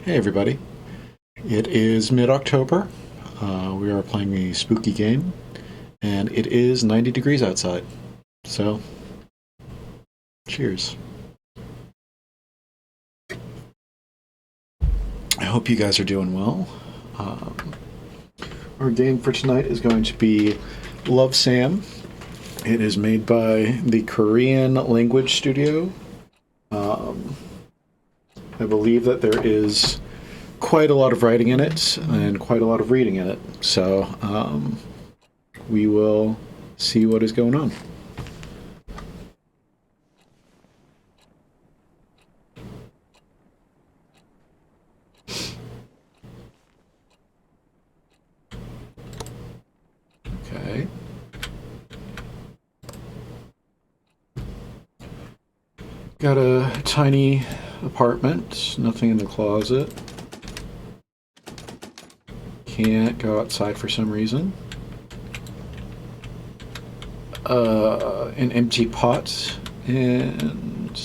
Hey everybody. It is mid-October. We are playing a spooky game, and it is 90 degrees outside. So, cheers. I hope you guys are doing well. Our game for tonight is going to be Love Sam. It is made by the Korean Language Studio. I believe that there is quite a lot of writing in it and quite a lot of reading in it. So we will see what is going on. Okay. Got a tiny apartment, nothing in the closet. Can't go outside for some reason. An empty pot, and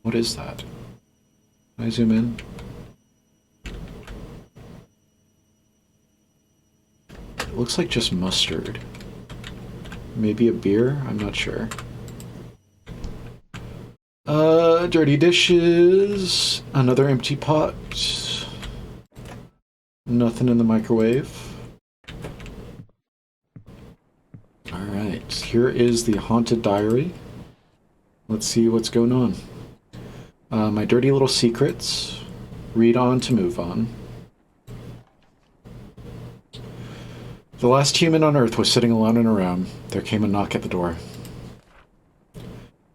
what is that? Can I zoom in? It looks like just mustard. Maybe a beer? I'm not sure. Dirty dishes. Another empty pot. Nothing in the microwave. Alright, here is the haunted diary. Let's see what's going on. My dirty little secrets. Read on to move on. The last human on Earth was sitting alone in a room. There came a knock at the door.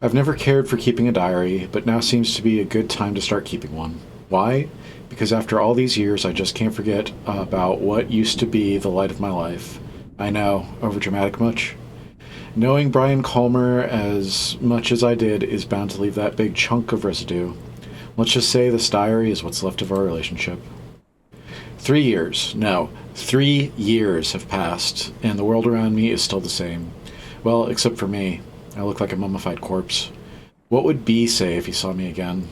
I've never cared for keeping a diary, but now seems to be a good time to start keeping one. Why? Because after all these years, I just can't forget about what used to be the light of my life. I know, overdramatic much? Knowing Brian Colmer as much as I did is bound to leave that big chunk of residue. Let's just say this diary is what's left of our relationship. 3 years, no, 3 years have passed, and the world around me is still the same. Well, except for me. I look like a mummified corpse. What would B say if he saw me again?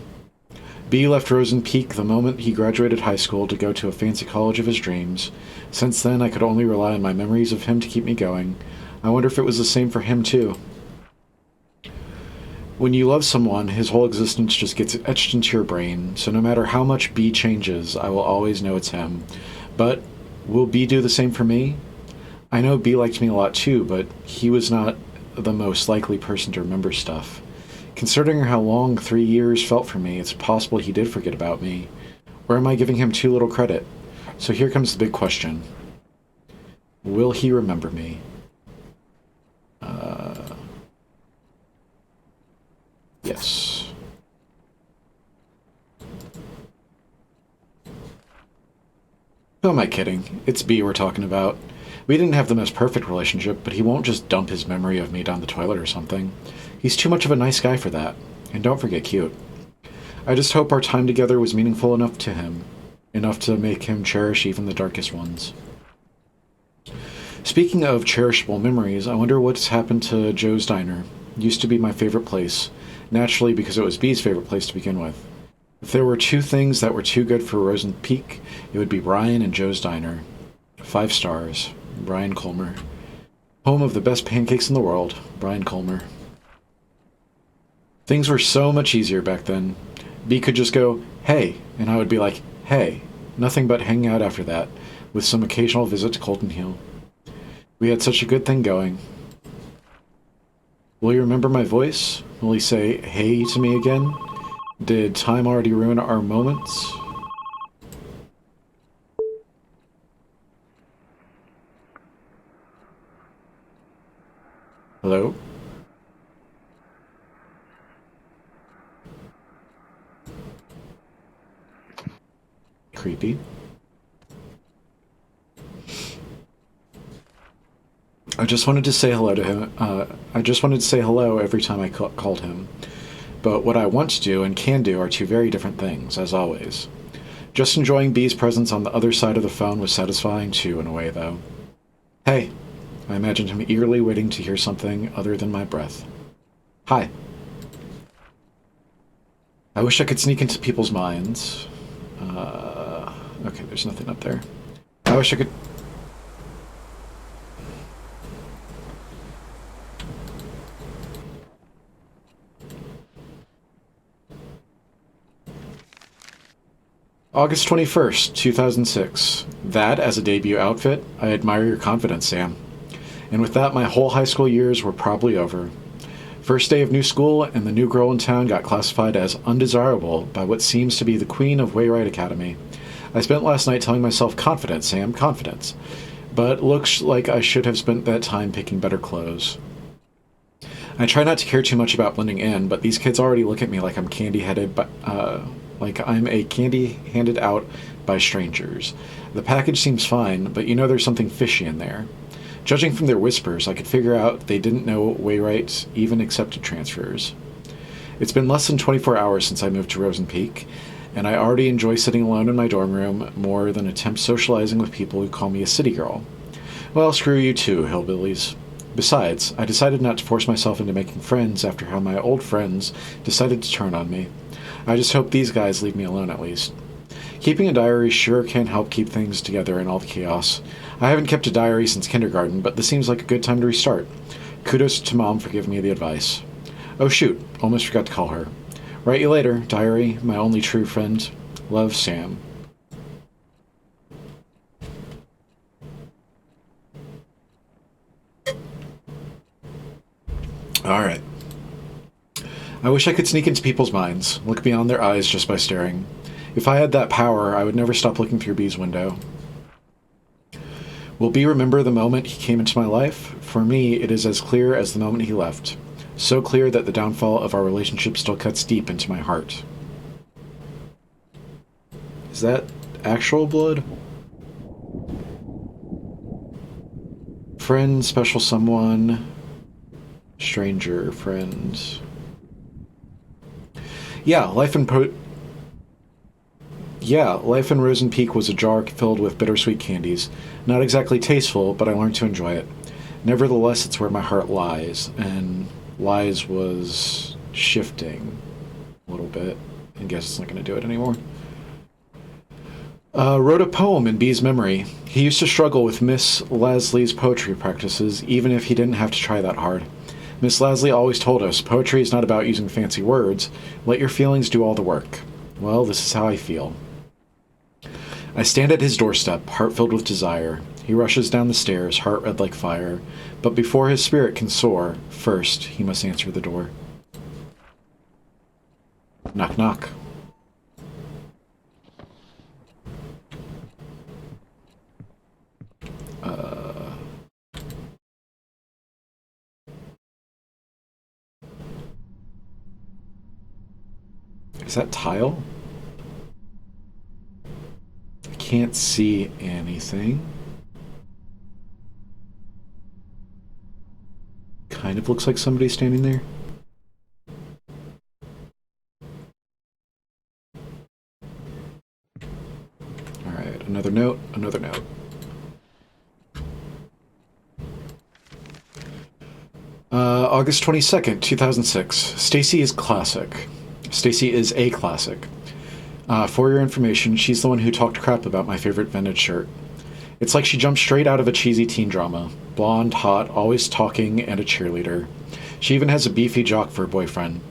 B left Rosen Peak the moment he graduated high school to go to a fancy college of his dreams. Since then, I could only rely on my memories of him to keep me going. I wonder if it was the same for him, too. When you love someone, his whole existence just gets etched into your brain, so no matter how much B changes, I will always know it's him. But will B do the same for me? I know B liked me a lot, too, but he was not the most likely person to remember stuff. Considering how long 3 years felt for me, it's possible he did forget about me. Or am I giving him too little credit? So here comes the big question. Will he remember me? Yes. Who am I kidding? It's B we're talking about. We didn't have the most perfect relationship, but he won't just dump his memory of me down the toilet or something. He's too much of a nice guy for that. And don't forget cute. I just hope our time together was meaningful enough to him. Enough to make him cherish even the darkest ones. Speaking of cherishable memories, I wonder what's happened to Joe's Diner. It used to be my favorite place. Naturally, because it was B's favorite place to begin with. If there were two things that were too good for Rosen Peak, it would be Brian and Joe's Diner. 5 stars. Brian Colmer. Home of the best pancakes in the world. Brian Colmer. Things were so much easier back then. B could just go, hey, and I would be like, hey. Nothing but hanging out after that, with some occasional visit to Colton Hill. We had such a good thing going. Will you remember my voice? Will he say, hey to me again? Did time already ruin our moments? Hello? Creepy. I just wanted to say hello to him. I just wanted to say hello every time I called him. But what I want to do and can do are two very different things, as always. Just enjoying B's presence on the other side of the phone was satisfying too, in a way, though. Hey. I imagined him eagerly waiting to hear something other than my breath. Hi. I wish I could sneak into people's minds. Okay, there's nothing up there. I wish I could... August 21st, 2006. That as a debut outfit? I admire your confidence, Sam. And with that, my whole high school years were probably over. First day of new school, and the new girl in town got classified as undesirable by what seems to be the queen of Wayrite Academy. I spent last night telling myself, confidence, Sam, confidence. But looks like I should have spent that time picking better clothes. I try not to care too much about blending in, but these kids already look at me like I'm candy-headed, like I'm a candy handed out by strangers. The package seems fine, but you know there's something fishy in there. Judging from their whispers, I could figure out they didn't know Wayrite even accepted transfers. It's been less than 24 hours since I moved to Rosen Peak, and I already enjoy sitting alone in my dorm room more than attempt socializing with people who call me a city girl. Well, screw you too, hillbillies. Besides, I decided not to force myself into making friends after how my old friends decided to turn on me. I just hope these guys leave me alone at least. Keeping a diary sure can help keep things together in all the chaos. I haven't kept a diary since kindergarten, but this seems like a good time to restart. Kudos to Mom for giving me the advice. Oh shoot, almost forgot to call her. Write you later, diary, my only true friend. Love, Sam. Alright. I wish I could sneak into people's minds, look beyond their eyes just by staring. If I had that power, I would never stop looking through B's window. Will B remember the moment he came into my life? For me, it is as clear as the moment he left. So clear that the downfall of our relationship still cuts deep into my heart. Is that actual blood? Friend, special someone, stranger, friend. Yeah, life in Rosen Peak was a jar filled with bittersweet candies. Not exactly tasteful, but I learned to enjoy it. Nevertheless, it's where my heart lies, and lies was shifting a little bit. I guess it's not going to do it anymore. Wrote a poem in B's memory. He used to struggle with Miss Lasley's poetry practices, even if he didn't have to try that hard. Miss Lasley always told us, poetry is not about using fancy words. Let your feelings do all the work. Well, this is how I feel. I stand at his doorstep, heart filled with desire. He rushes down the stairs, heart red like fire. But before his spirit can soar, first he must answer the door. Knock, knock. Is that tile? I can't see anything. Kind of looks like somebody standing there. Alright, another note, another note. August 22nd, 2006. Stacy is classic. Stacy is a classic. For your information, she's the one who talked crap about my favorite vintage shirt. It's like she jumped straight out of a cheesy teen drama. Blonde, hot, always talking, and a cheerleader. She even has a beefy jock for a boyfriend.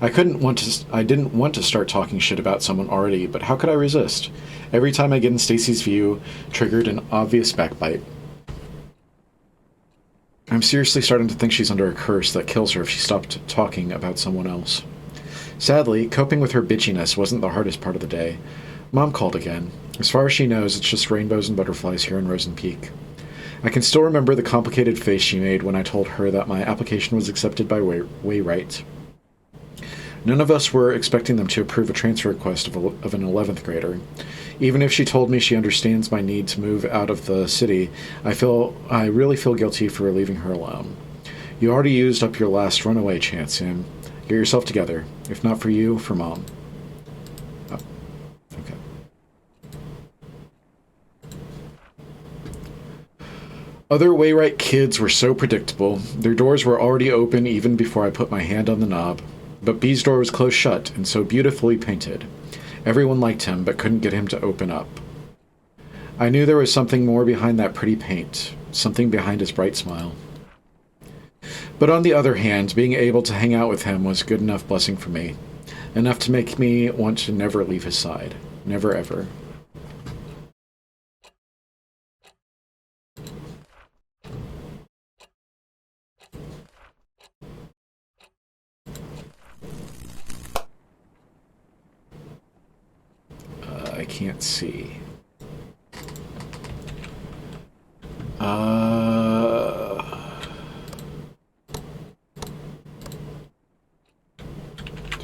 I didn't want to start talking shit about someone already, but how could I resist? Every time I get in Stacy's view, triggered an obvious backbite. I'm seriously starting to think she's under a curse that kills her if she stopped talking about someone else. Sadly, coping with her bitchiness wasn't the hardest part of the day. Mom called again. As far as she knows, it's just rainbows and butterflies here in Rosen Peak. I can still remember the complicated face she made when I told her that my application was accepted by Wayrite. None of us were expecting them to approve a transfer request of an 11th grader. Even if she told me she understands my need to move out of the city, I really feel guilty for leaving her alone. You already used up your last runaway chance, Sam. Get yourself together. If not for you, for Mom. Oh, okay. Other Wayrite kids were so predictable. Their doors were already open even before I put my hand on the knob. But B's door was closed shut and so beautifully painted. Everyone liked him, but couldn't get him to open up. I knew there was something more behind that pretty paint, something behind his bright smile. But on the other hand, being able to hang out with him was a good enough blessing for me, enough to make me want to never leave his side. Never ever. I can't see. Do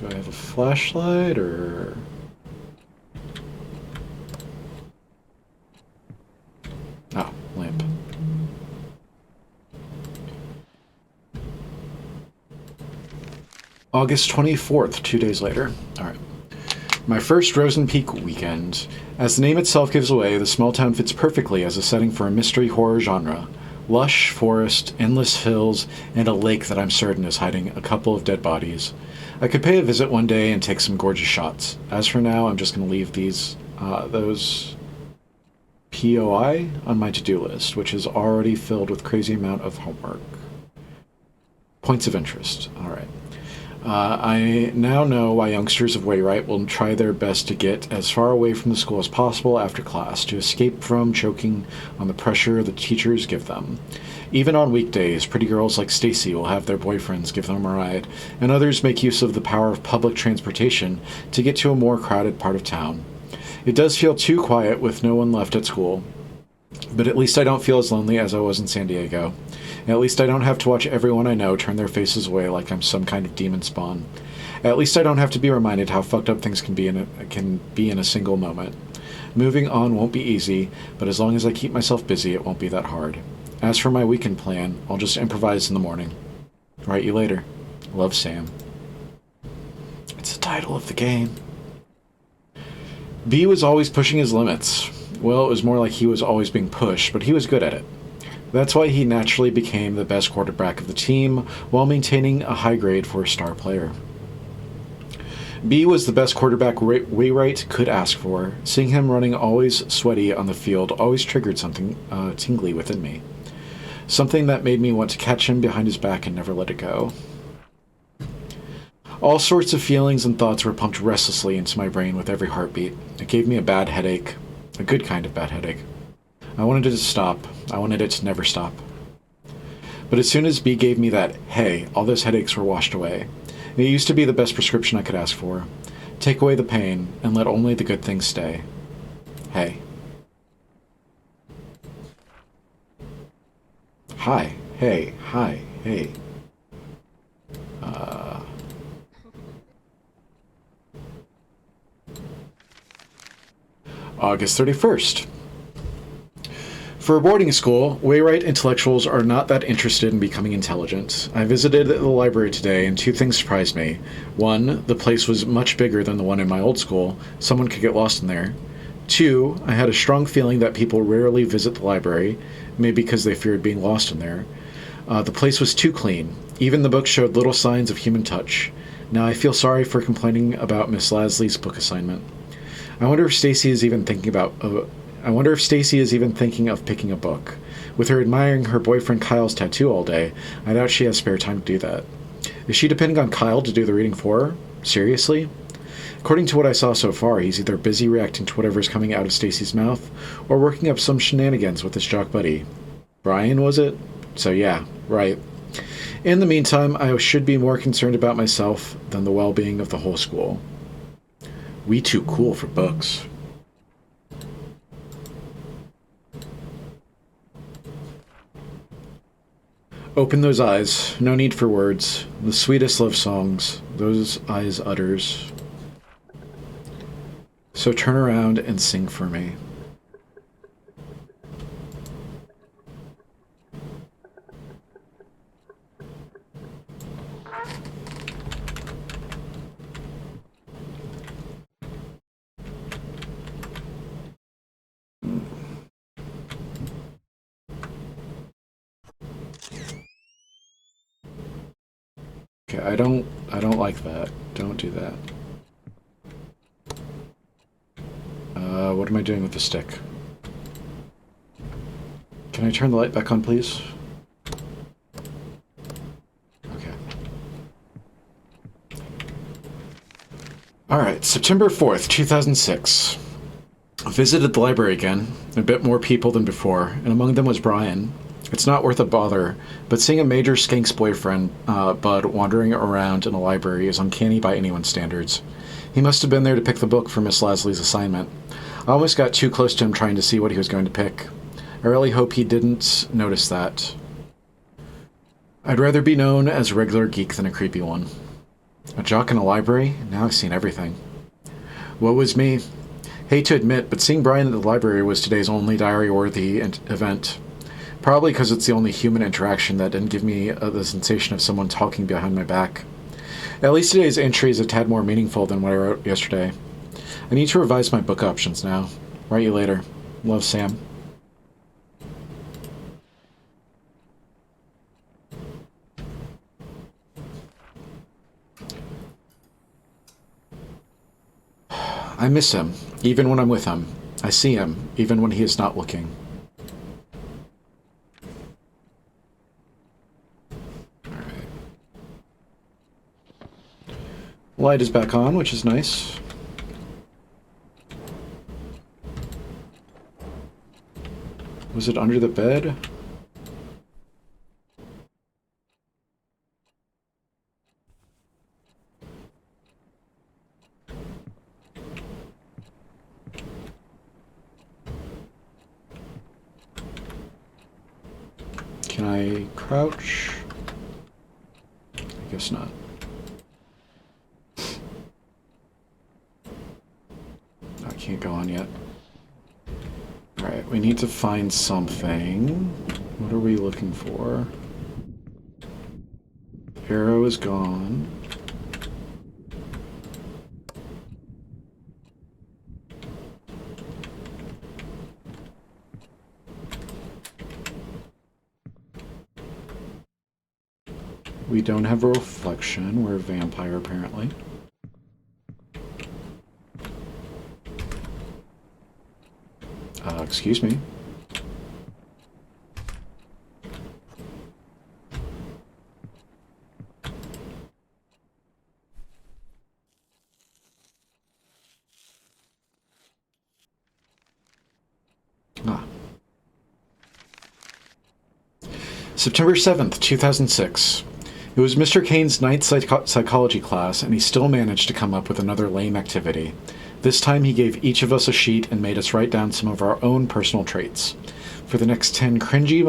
I have a flashlight or... Oh, lamp. August 24th, 2 days later. Alright. My first Rosen Peak weekend. As the name itself gives away, the small town fits perfectly as a setting for a mystery horror genre. Lush forest, endless hills, and a lake that I'm certain is hiding a couple of dead bodies. I could pay a visit one day and take some gorgeous shots. As for now, I'm just going to leave those POI on my to-do list, which is already filled with crazy amount of homework. Points of interest. All right. I now know why youngsters of Wayrite will try their best to get as far away from the school as possible after class to escape from choking on the pressure the teachers give them. Even on weekdays, pretty girls like Stacy will have their boyfriends give them a ride, and others make use of the power of public transportation to get to a more crowded part of town. It does feel too quiet with no one left at school, but at least I don't feel as lonely as I was in San Diego. At least I don't have to watch everyone I know turn their faces away like I'm some kind of demon spawn. At least I don't have to be reminded how fucked up things can be in a single moment. Moving on won't be easy, but as long as I keep myself busy, it won't be that hard. As for my weekend plan, I'll just improvise in the morning. Write you later. Love, Sam. It's the title of the game. B was always pushing his limits. Well, it was more like he was always being pushed, but he was good at it. That's why he naturally became the best quarterback of the team, while maintaining a high grade for a star player. B was the best quarterback Wayrite could ask for. Seeing him running always sweaty on the field always triggered something tingly within me. Something that made me want to catch him behind his back and never let it go. All sorts of feelings and thoughts were pumped restlessly into my brain with every heartbeat. It gave me a bad headache. A good kind of bad headache. I wanted it to stop. I wanted it to never stop. But as soon as B gave me that, hey, all those headaches were washed away. It used to be the best prescription I could ask for. Take away the pain, and let only the good things stay. Hey. Hi. Hey. Hi. Hey. August 31st. For a boarding school, Wayrite intellectuals are not that interested in becoming intelligent. I visited the library today, and two things surprised me. One, the place was much bigger than the one in my old school. Someone could get lost in there. Two, I had a strong feeling that people rarely visit the library, maybe because they feared being lost in there. The place was too clean. Even the books showed little signs of human touch. Now I feel sorry for complaining about Miss Lasley's book assignment. I wonder if Stacy is even thinking of picking a book. With her admiring her boyfriend Kyle's tattoo all day, I doubt she has spare time to do that. Is she depending on Kyle to do the reading for her? Seriously? According to what I saw so far, he's either busy reacting to whatever's coming out of Stacy's mouth, or working up some shenanigans with his jock buddy. Brian, was it? So yeah, right. In the meantime, I should be more concerned about myself than the well-being of the whole school. We too cool for books. Open those eyes, no need for words, the sweetest love songs, those eyes utters. So turn around and sing for me. Okay, I don't like that. Don't do that. What am I doing with the stick? Can I turn the light back on, please? Okay. Alright, September 4th, 2006. I visited the library again, a bit more people than before, and among them was Brian. It's not worth a bother, but seeing a major skank's boyfriend, Bud, wandering around in a library is uncanny by anyone's standards. He must have been there to pick the book for Miss Lasley's assignment. I almost got too close to him trying to see what he was going to pick. I really hope he didn't notice that. I'd rather be known as a regular geek than a creepy one. A jock in a library? Now I've seen everything. Woe is me. Hate to admit, but seeing Brian at the library was today's only diary-worthy event. Probably because it's the only human interaction that didn't give me the sensation of someone talking behind my back. At least today's entry is a tad more meaningful than what I wrote yesterday. I need to revise my book options now. Write you later. Love, Sam. I miss him, even when I'm with him. I see him, even when he is not looking. Alright. Light is back on, which is nice. Was it under the bed? Can I crouch? I guess not. I can't go on yet. Alright, we need to find something. What are we looking for? Arrow is gone. We don't have a reflection. We're a vampire, apparently. Excuse me. September 7th, 2006. It was Mr. Kane's ninth psychology class, and he still managed to come up with another lame activity. This time he gave each of us a sheet and made us write down some of our own personal traits. For the next 10 cringy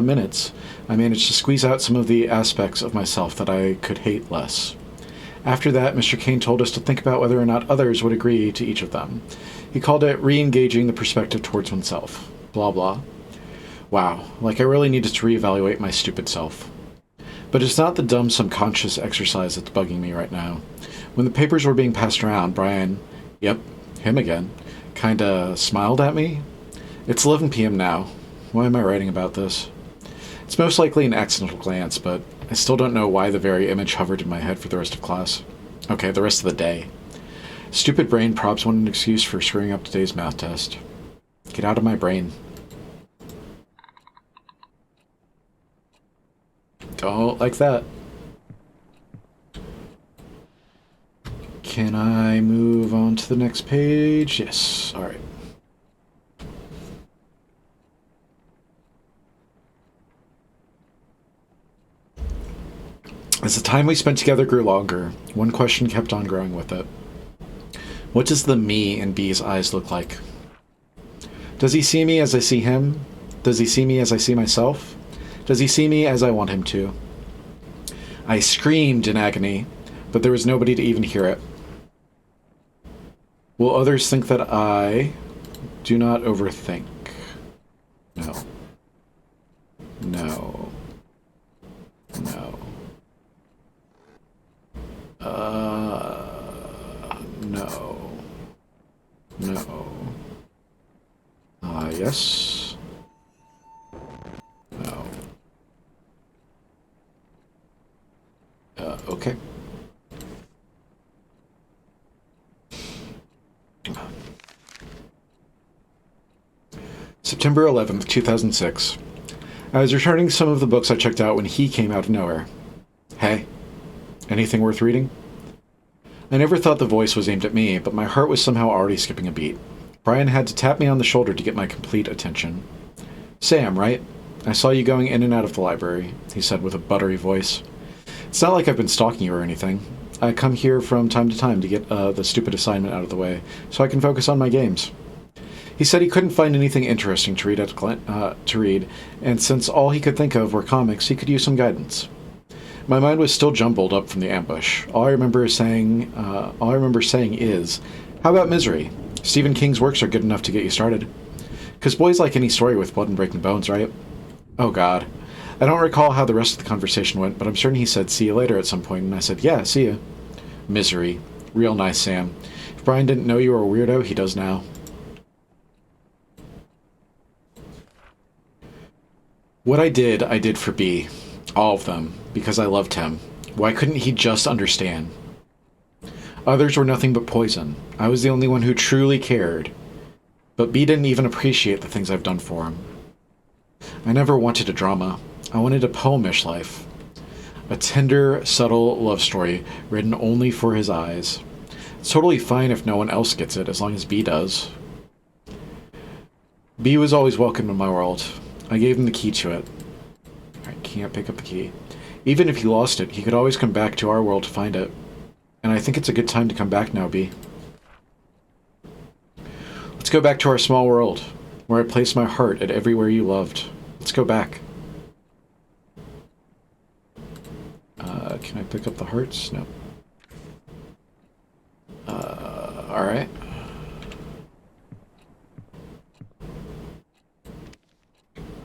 minutes, I managed to squeeze out some of the aspects of myself that I could hate less. After that, Mr. Kane told us to think about whether or not others would agree to each of them. He called it re-engaging the perspective towards oneself. Blah blah. Wow, like I really needed to reevaluate my stupid self. But it's not the dumb subconscious exercise that's bugging me right now. When the papers were being passed around, Brian, yep, him again, kinda smiled at me. It's 11 p.m. now. Why am I writing about this? It's most likely an accidental glance, but I still don't know why the very image hovered in my head for the rest of class. Okay, the rest of the day. Stupid brain props want an excuse for screwing up today's math test. Get out of my brain. Don't like that. Can I move on to the next page? Yes. All right. As the time we spent together grew longer, one question kept on growing with it. What does the me in B's eyes look like? Does he see me as I see him? Does he see me as I see myself? Does he see me as I want him to? I screamed in agony, but there was nobody to even hear it. Will others think that I do not overthink? No. No. No. No. No. Yes. No. Okay. September 11th, 2006. I was returning some of the books I checked out when he came out of nowhere. Hey, anything worth reading? I never thought the voice was aimed at me, but my heart was somehow already skipping a beat. Brian had to tap me on the shoulder to get my complete attention. Sam, right? I saw you going in and out of the library, he said with a buttery voice. It's not like I've been stalking you or anything. I come here from time to time to get the stupid assignment out of the way, so I can focus on my games. He said he couldn't find anything interesting to read, and since all he could think of were comics, he could use some guidance. My mind was still jumbled up from the ambush. All I remember saying is, "How about Misery? Stephen King's works are good enough to get you started." 'Cause boys like any story with blood and breaking bones, right? Oh God. I don't recall how the rest of the conversation went, but I'm certain he said, "See you later" at some point, and I said, "Yeah, see ya." Misery. Real nice, Sam. If Brian didn't know you were a weirdo, he does now. What I did for B. All of them. Because I loved him. Why couldn't he just understand? Others were nothing but poison. I was the only one who truly cared. But B didn't even appreciate the things I've done for him. I never wanted a drama. I wanted a poemish life. A tender, subtle love story written only for his eyes. It's totally fine if no one else gets it, as long as B does. B was always welcome in my world. I gave him the key to it. I can't pick up the key. Even if he lost it, he could always come back to our world to find it. And I think it's a good time to come back now, B. Let's go back to our small world, where I placed my heart at everywhere you loved. Let's go back. Can I pick up the hearts? No. Alright.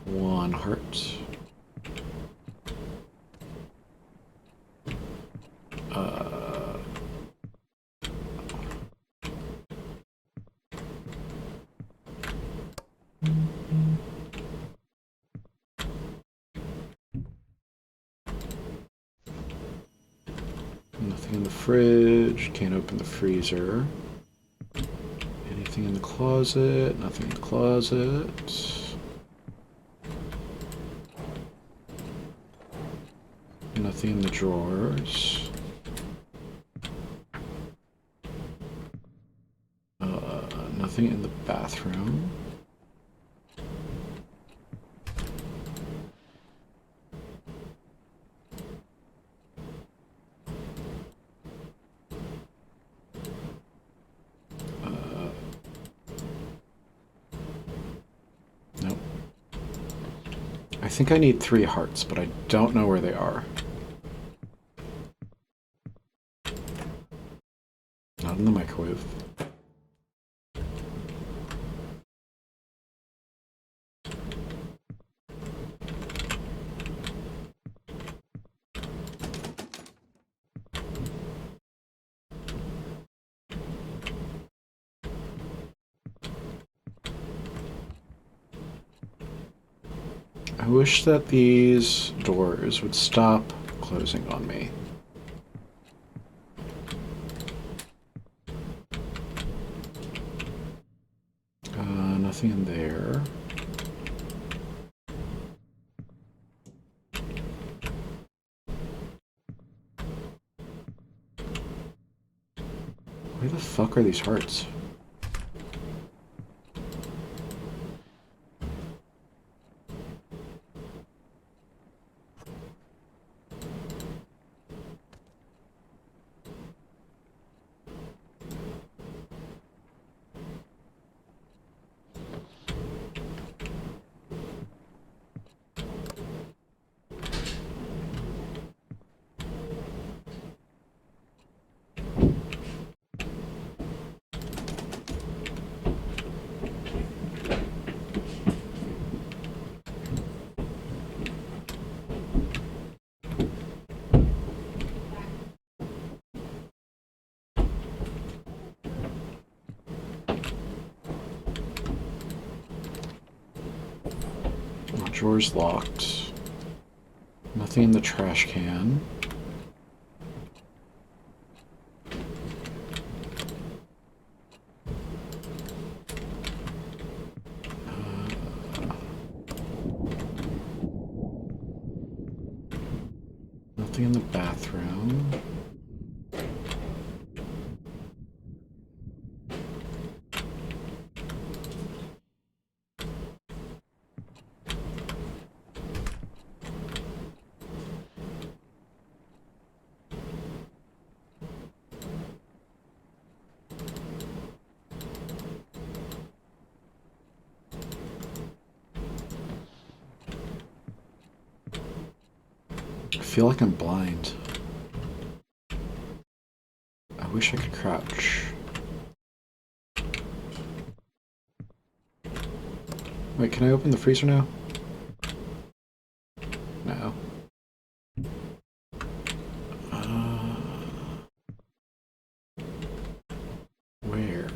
One heart. Nothing in the fridge. Can't open the freezer. Anything in the closet? Nothing in the closet. Nothing in the drawers. Nothing in the bathroom. Nope. I think I need 3 hearts, but I don't know where they are. Not in the microwave. I wish that these doors would stop closing on me. Nothing in there. Where the fuck are these hearts? Drawer's locked. Nothing in the trash can. Nothing in the bathroom. I feel like I'm blind. I wish I could crouch. Wait, can I open the freezer now? No. Where?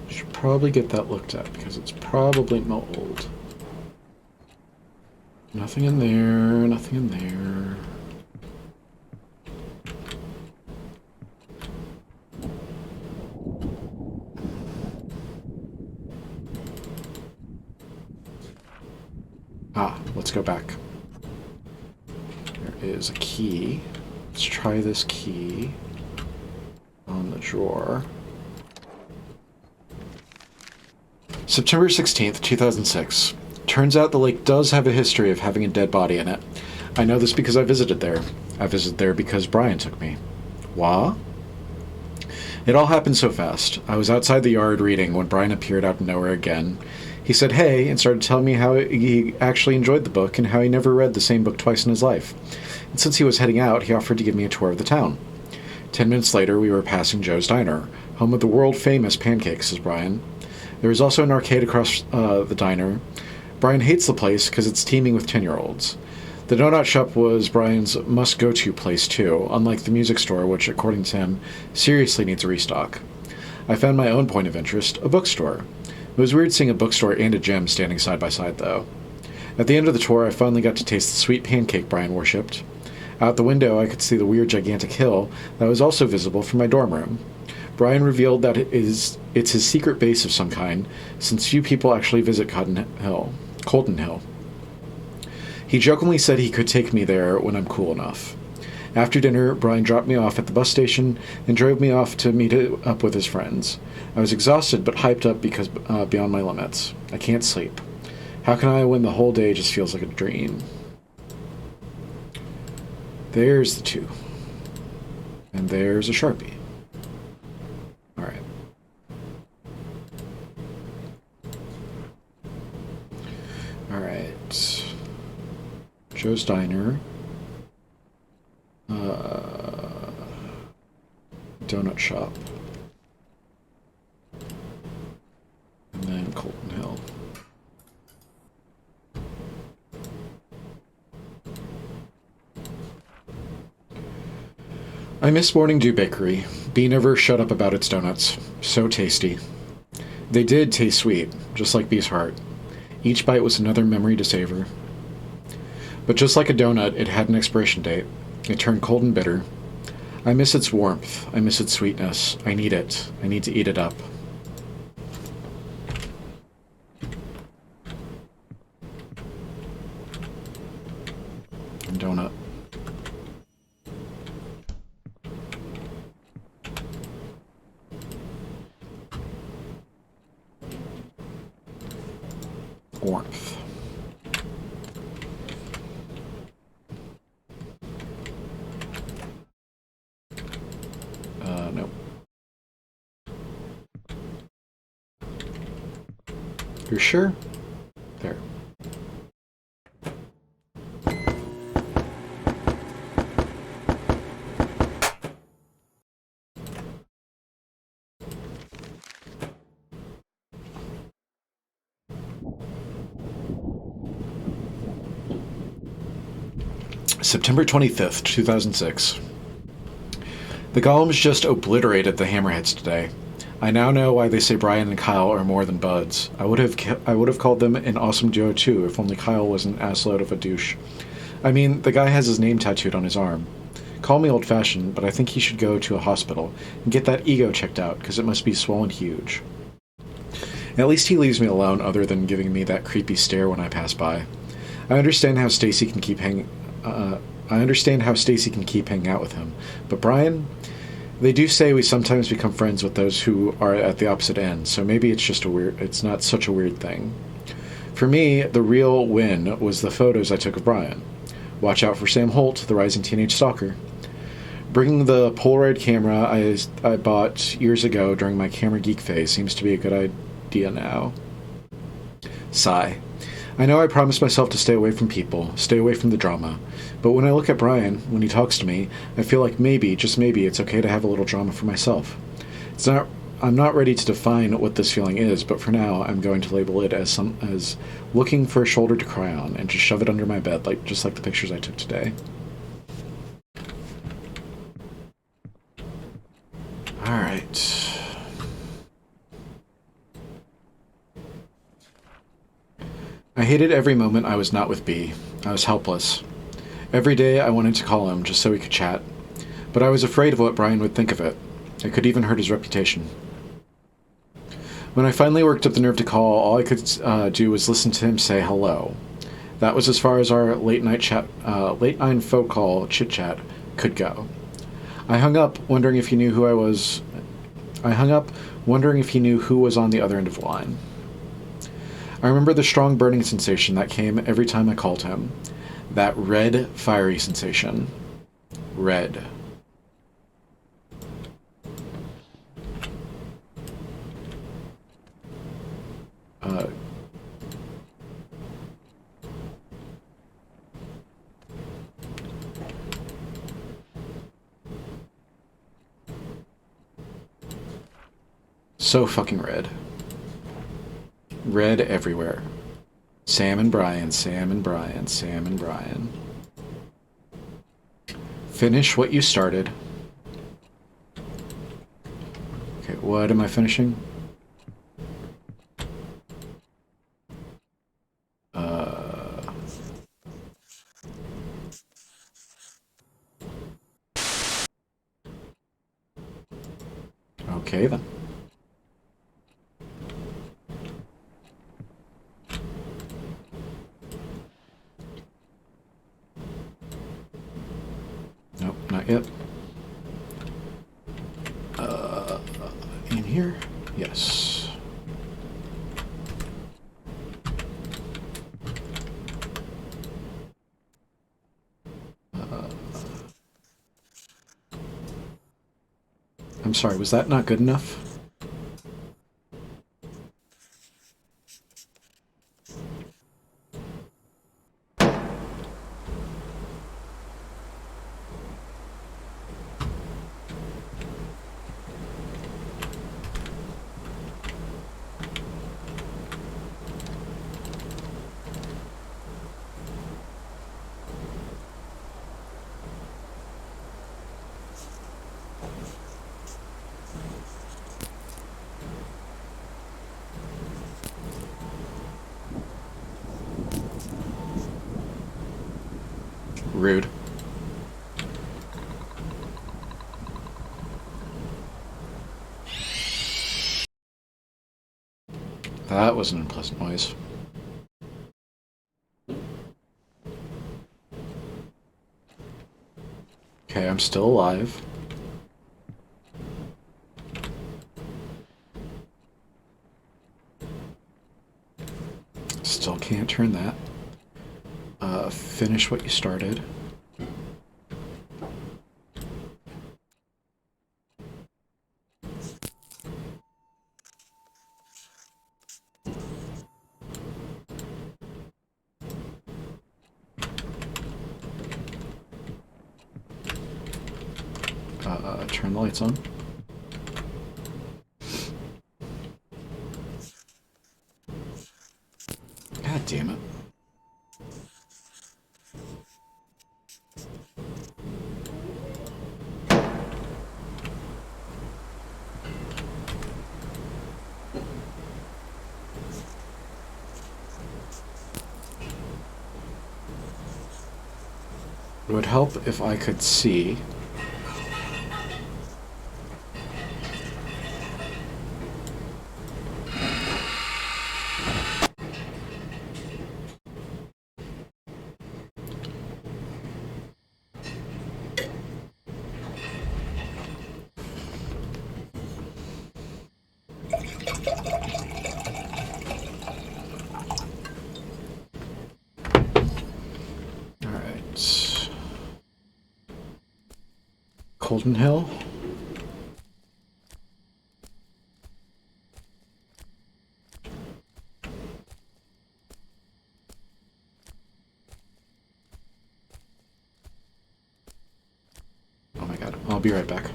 Should probably get that looked at because it's probably mold. Nothing in there, nothing in there. Let's go back. There is a key. Let's try this key on the drawer. September 16th, 2006. Turns out the lake does have a history of having a dead body in it. I know this because I visited there. I visited there because Brian took me. Wha? It all happened so fast. I was outside the yard reading when Brian appeared out of nowhere again. He said hey and started telling me how he actually enjoyed the book and how he never read the same book twice in his life. And since he was heading out, he offered to give me a tour of the town. 10 minutes later, we were passing Joe's Diner, home of the world-famous pancakes, says Brian. There was also an arcade across the diner. Brian hates the place because it's teeming with 10-year-olds. The donut shop was Brian's must-go-to place, too, unlike the music store, which, according to him, seriously needs a restock. I found my own point of interest, a bookstore. It was weird seeing a bookstore and a gym standing side by side, though. At the end of the tour, I finally got to taste the sweet pancake Brian worshipped. Out the window, I could see the weird gigantic hill that was also visible from my dorm room. Brian revealed that it's his secret base of some kind, since few people actually visit Colton Hill. He jokingly said he could take me there when I'm cool enough. After dinner, Brian dropped me off at the bus station and drove me off to meet up with his friends. I was exhausted but hyped up because beyond my limits. I can't sleep. How can I when the whole day just feels like a dream? There's the 2. And there's a Sharpie. Alright. Alright. Joe's Diner. Donut shop. And then Colton Hill. I miss Morning Dew Bakery. Bea never shut up about its donuts. So tasty. They did taste sweet, just like Bea's heart. Each bite was another memory to savor. But just like a donut, it had an expiration date. It turned cold and bitter. I miss its warmth. I miss its sweetness. I need it. I need to eat it up. Donut. Warmth. Nope. You're sure? There. September 25th, 2006. The golems just obliterated the hammerheads today. I now know why they say Brian and Kyle are more than buds. I would have called them an awesome duo too if only Kyle wasn't an assload of a douche. I mean, the guy has his name tattooed on his arm. Call me old-fashioned, but I think he should go to a hospital and get that ego checked out, because it must be swollen huge. At least he leaves me alone, other than giving me that creepy stare when I pass by. I understand how Stacy can keep hanging out with him, but Brian, they do say we sometimes become friends with those who are at the opposite end, so maybe it's not such a weird thing. For me, the real win was the photos I took of Brian. Watch out for Sam Holt, the rising teenage stalker. Bringing the Polaroid camera I bought years ago during my camera geek phase seems to be a good idea now. Sigh. I know I promised myself to stay away from people, stay away from the drama, but when I look at Brian, when he talks to me, I feel like maybe, just maybe, it's okay to have a little drama for myself. I'm not ready to define what this feeling is, but for now, I'm going to label it as looking for a shoulder to cry on and just shove it under my bed, just like the pictures I took today. All right. I hated every moment I was not with B. I was helpless. Every day I wanted to call him just so we could chat, but I was afraid of what Brian would think of it. It could even hurt his reputation. When I finally worked up the nerve to call, all I could do was listen to him say hello. That was as far as our late night phone call chit-chat could go. I hung up, wondering if he knew who was on the other end of the line. I remember the strong burning sensation that came every time I called him. That red, fiery sensation. Red. So fucking red. Red everywhere. Sam and Brian, Sam and Brian, Sam and Brian. Finish what you started. Okay, what am I finishing? Okay then. Nope, not yet. In here? Yes. I'm sorry, was that not good enough? Rude. That was an unpleasant noise. Okay, I'm still alive. Still can't turn that. Finish what you started. Turn the lights on. God damn it. It would help if I could see. Colden Hill. Oh my god, I'll be right back.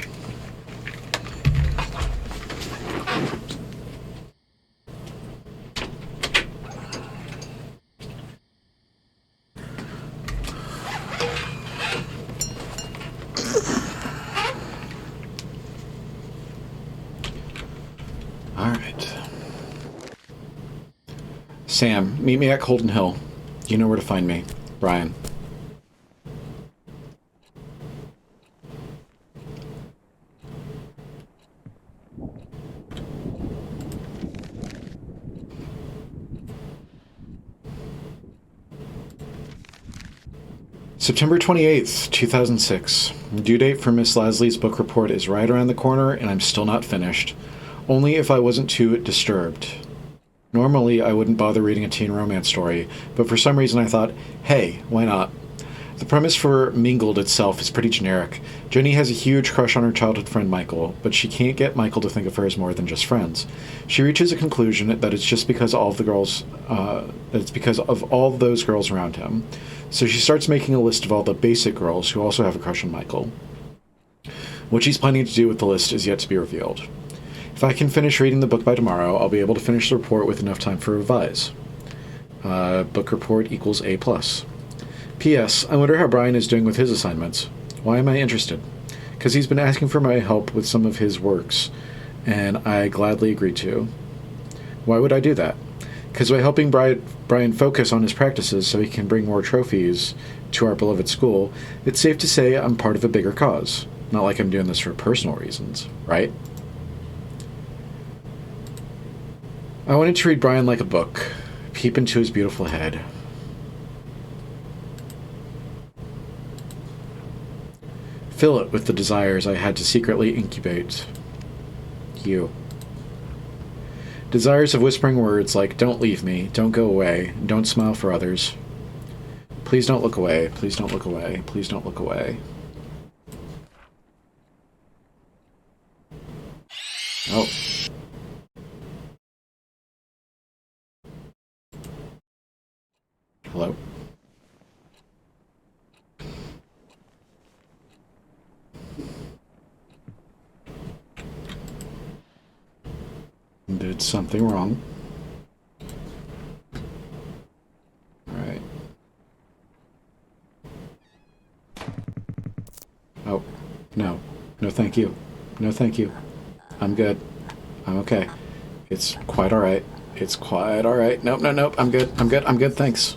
Sam, meet me at Colden Hill. You know where to find me. Brian. September 28th, 2006. Due date for Miss Lasley's book report is right around the corner, and I'm still not finished. Only if I wasn't too disturbed. Normally, I wouldn't bother reading a teen romance story, but for some reason I thought, hey, why not? The premise for Mingled itself is pretty generic. Jenny has a huge crush on her childhood friend Michael, but she can't get Michael to think of her as more than just friends. She reaches a conclusion that it's just because all of the girls, it's because of all those girls around him. So she starts making a list of all the basic girls who also have a crush on Michael. What she's planning to do with the list is yet to be revealed. If I can finish reading the book by tomorrow, I'll be able to finish the report with enough time for revise. Book report equals A+. P.S. I wonder how Brian is doing with his assignments. Why am I interested? Because he's been asking for my help with some of his works, and I gladly agreed to. Why would I do that? Because by helping Brian focus on his practices so he can bring more trophies to our beloved school, it's safe to say I'm part of a bigger cause. Not like I'm doing this for personal reasons, right? I wanted to read Brian like a book, peep into his beautiful head. Fill it with the desires I had to secretly incubate. You. Desires of whispering words like, don't leave me, don't go away, don't smile for others. Please don't look away, please don't look away, please don't look away. Oh. Hello? Did something wrong. Alright. Oh, no. No thank you. No thank you. I'm good. I'm okay. It's quite alright. It's quite alright. Nope, no, nope. I'm good. I'm good. I'm good. Thanks.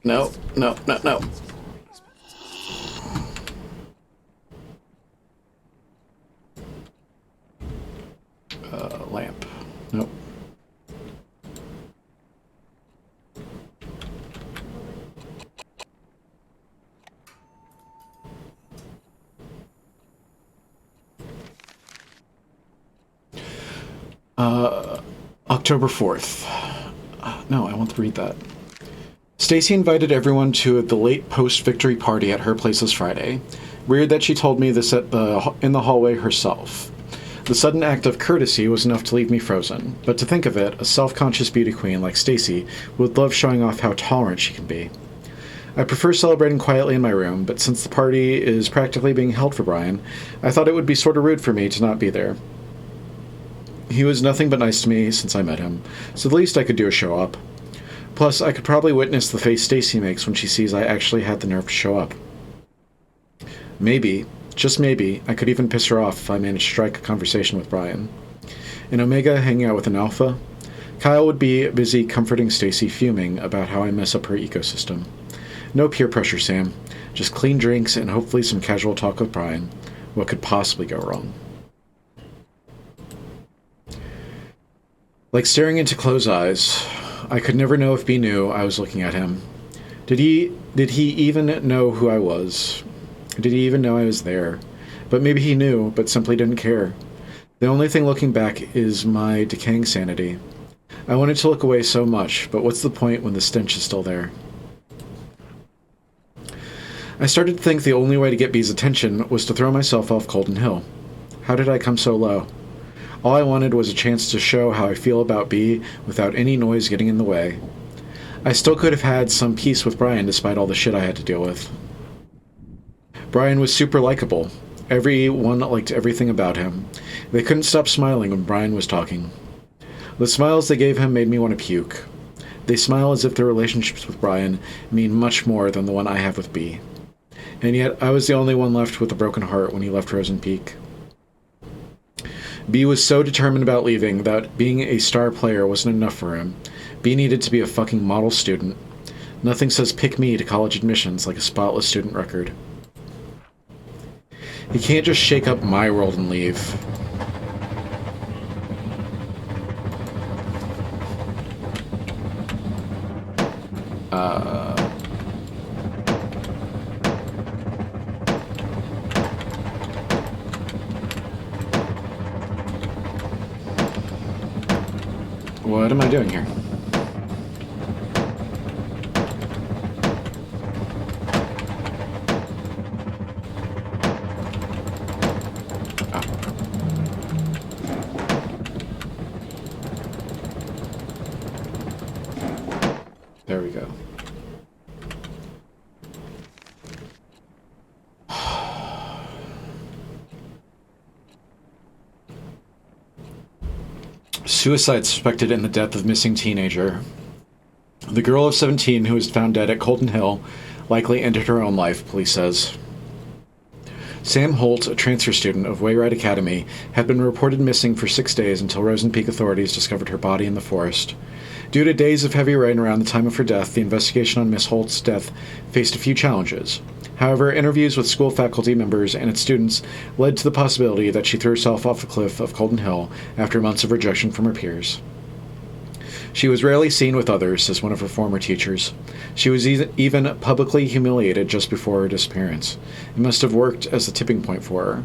No, no, no, no. Lamp. Nope. October 4th. No, I want to read that. Stacy invited everyone to the late post-victory party at her place this Friday. Weird that she told me this in the hallway herself. The sudden act of courtesy was enough to leave me frozen, but to think of it, a self-conscious beauty queen like Stacy would love showing off how tolerant she can be. I prefer celebrating quietly in my room, but since the party is practically being held for Brian, I thought it would be sort of rude for me to not be there. He was nothing but nice to me since I met him, so the least I could do is show up. Plus, I could probably witness the face Stacy makes when she sees I actually had the nerve to show up. Maybe, just maybe, I could even piss her off if I managed to strike a conversation with Brian. In Omega hanging out with an alpha, Kyle would be busy comforting Stacy, fuming about how I mess up her ecosystem. No peer pressure, Sam. Just clean drinks and hopefully some casual talk with Brian. What could possibly go wrong? Like staring into closed eyes, I could never know if B knew I was looking at him. Did he even know who I was? Did he even know I was there? But maybe he knew, but simply didn't care. The only thing looking back is my decaying sanity. I wanted to look away so much, but what's the point when the stench is still there? I started to think the only way to get B's attention was to throw myself off Colton Hill. How did I come so low? All I wanted was a chance to show how I feel about B without any noise getting in the way. I still could have had some peace with Brian despite all the shit I had to deal with. Brian was super likable. Everyone liked everything about him. They couldn't stop smiling when Brian was talking. The smiles they gave him made me want to puke. They smile as if their relationships with Brian mean much more than the one I have with B. And yet, I was the only one left with a broken heart when he left Rosen Peak. B was so determined about leaving that being a star player wasn't enough for him. B needed to be a fucking model student. Nothing says pick me to college admissions like a spotless student record. He can't just shake up my world and leave. What am I doing here? Oh. There we go. Suicide suspected in the death of missing teenager. The girl of 17 who was found dead at Colton Hill likely ended her own life, police says. Sam Holt, a transfer student of Wayride Academy, had been reported missing for 6 days until Rosen Peak authorities discovered her body in the forest. Due to days of heavy rain around the time of her death, the investigation on Miss Holt's death faced a few challenges. However, interviews with school faculty members and its students led to the possibility that she threw herself off the cliff of Colton Hill after months of rejection from her peers. She was rarely seen with others, says one of her former teachers. She was even publicly humiliated just before her disappearance. It must have worked as the tipping point for her.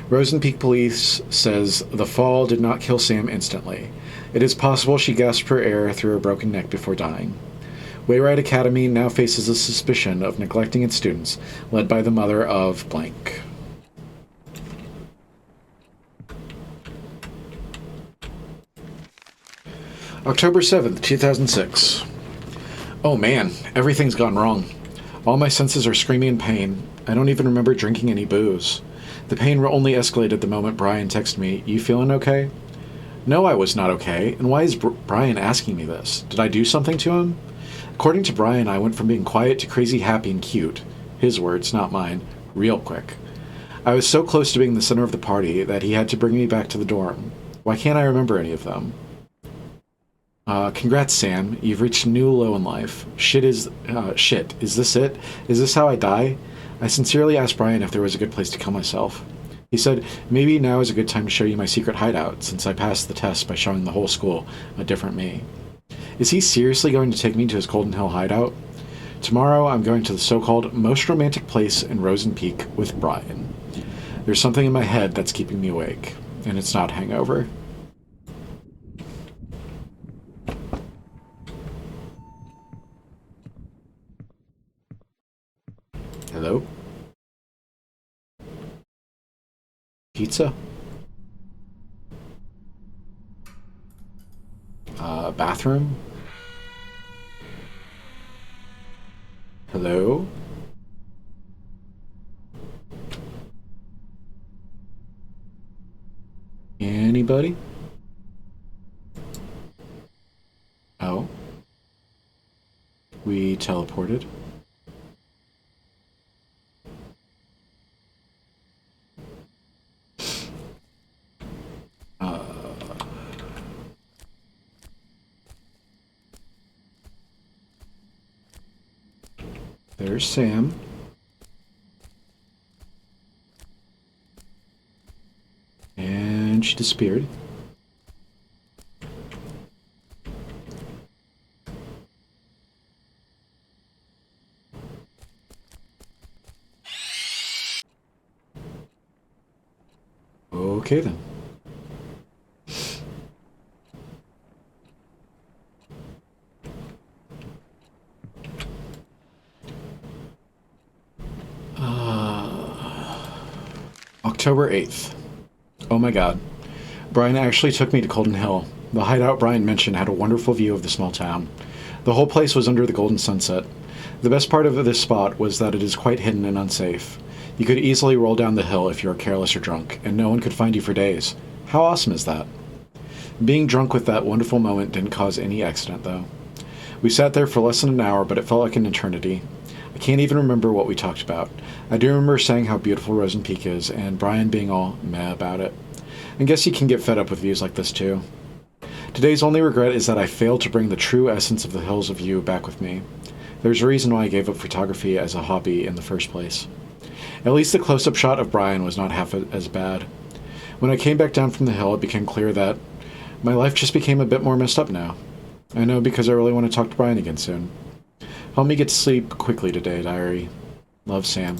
Rosen Peak Police says the fall did not kill Sam instantly. It is possible she gasped for air through her broken neck before dying. Wayride Academy now faces a suspicion of neglecting its students, led by the mother of blank. October 7th, 2006. Oh man, everything's gone wrong. All my senses are screaming in pain. I don't even remember drinking any booze. The pain only escalated the moment Brian texted me, "You feeling okay?" No, I was not okay, and why is Brian asking me this? Did I do something to him? According to Brian, I went from being quiet to crazy happy and cute. His words, not mine. Real quick. I was so close to being the center of the party that he had to bring me back to the dorm. Why can't I remember any of them? Congrats, Sam. You've reached a new low in life. Shit. Is this it? Is this how I die? I sincerely asked Brian if there was a good place to kill myself. He said, maybe now is a good time to show you my secret hideout, since I passed the test by showing the whole school a different me. Is he seriously going to take me to his Colton Hill hideout? Tomorrow I'm going to the so-called most romantic place in Rosen Peak with Brian. There's something in my head that's keeping me awake, and it's not hangover. Hello? Pizza? Bathroom? Hello? Anybody? Oh. We teleported. There's Sam. And she disappeared. Okay then. October 8th. Oh my god. Brian actually took me to Golden Hill. The hideout Brian mentioned had a wonderful view of the small town. The whole place was under the golden sunset. The best part of this spot was that it is quite hidden and unsafe. You could easily roll down the hill if you were careless or drunk, and no one could find you for days. How awesome is that? Being drunk with that wonderful moment didn't cause any accident, though. We sat there for less than an hour, but it felt like an eternity. I can't even remember what we talked about. I do remember saying how beautiful Rosen Peak is, and Brian being all meh about it. I guess you can get fed up with views like this, too. Today's only regret is that I failed to bring the true essence of the Hills of View back with me. There's a reason why I gave up photography as a hobby in the first place. At least the close-up shot of Brian was not half as bad. When I came back down from the hill, it became clear that my life just became a bit more messed up now. I know because I really want to talk to Brian again soon. Help me get to sleep quickly today, diary. Love, Sam.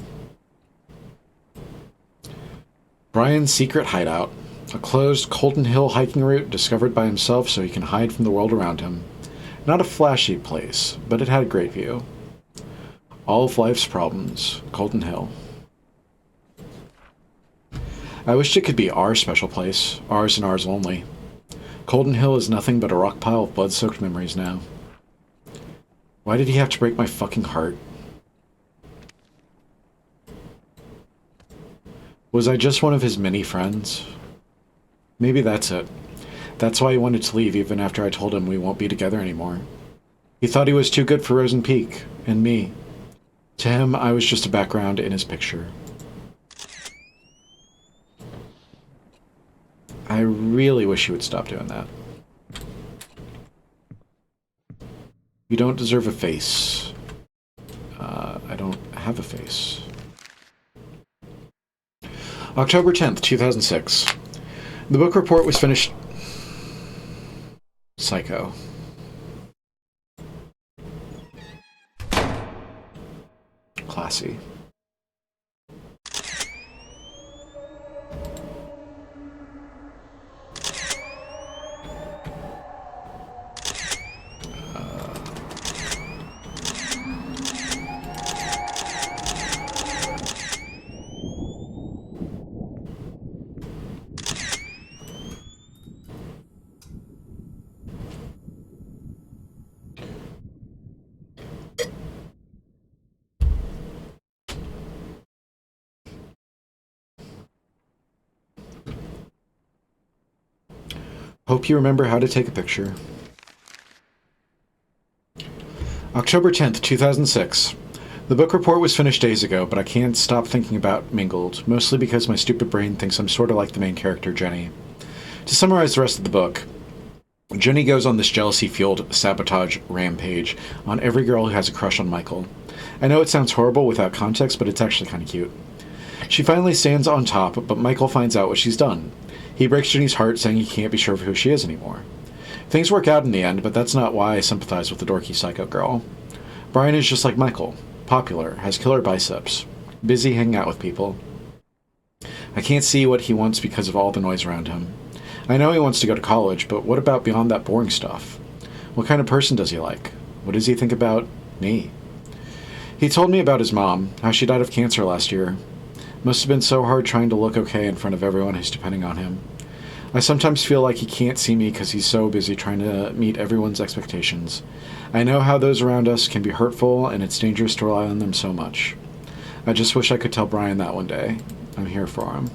Brian's secret hideout. A closed Colton Hill hiking route discovered by himself so he can hide from the world around him. Not a flashy place, but it had a great view. All of life's problems. Colton Hill. I wished it could be our special place. Ours and ours only. Colton Hill is nothing but a rock pile of blood-soaked memories now. Why did he have to break my fucking heart? Was I just one of his many friends? Maybe that's it. That's why he wanted to leave even after I told him we won't be together anymore. He thought he was too good for Rosen Peak, and me. To him, I was just a background in his picture. I really wish you would stop doing that. You don't deserve a face. I don't have a face. October 10th, 2006. The book report was finished... Psycho. Classy. Hope you remember how to take a picture. October 10th, 2006. The book report was finished days ago, but I can't stop thinking about Mingled, mostly because my stupid brain thinks I'm sort of like the main character, Jenny. To summarize the rest of the book, Jenny goes on this jealousy-fueled sabotage rampage on every girl who has a crush on Michael. I know it sounds horrible without context, but it's actually kind of cute. She finally stands on top, but Michael finds out what she's done. He breaks Jenny's heart, saying he can't be sure of who she is anymore. Things work out in the end, but that's not why I sympathize with the dorky psycho girl. Brian is just like Michael. Popular, has killer biceps. Busy hanging out with people. I can't see what he wants because of all the noise around him. I know he wants to go to college, but what about beyond that boring stuff? What kind of person does he like? What does he think about me? He told me about his mom, how she died of cancer last year. Must have been so hard trying to look okay in front of everyone who's depending on him. I sometimes feel like he can't see me because he's so busy trying to meet everyone's expectations. I know how those around us can be hurtful, and it's dangerous to rely on them so much. I just wish I could tell Brian that one day. I'm here for him.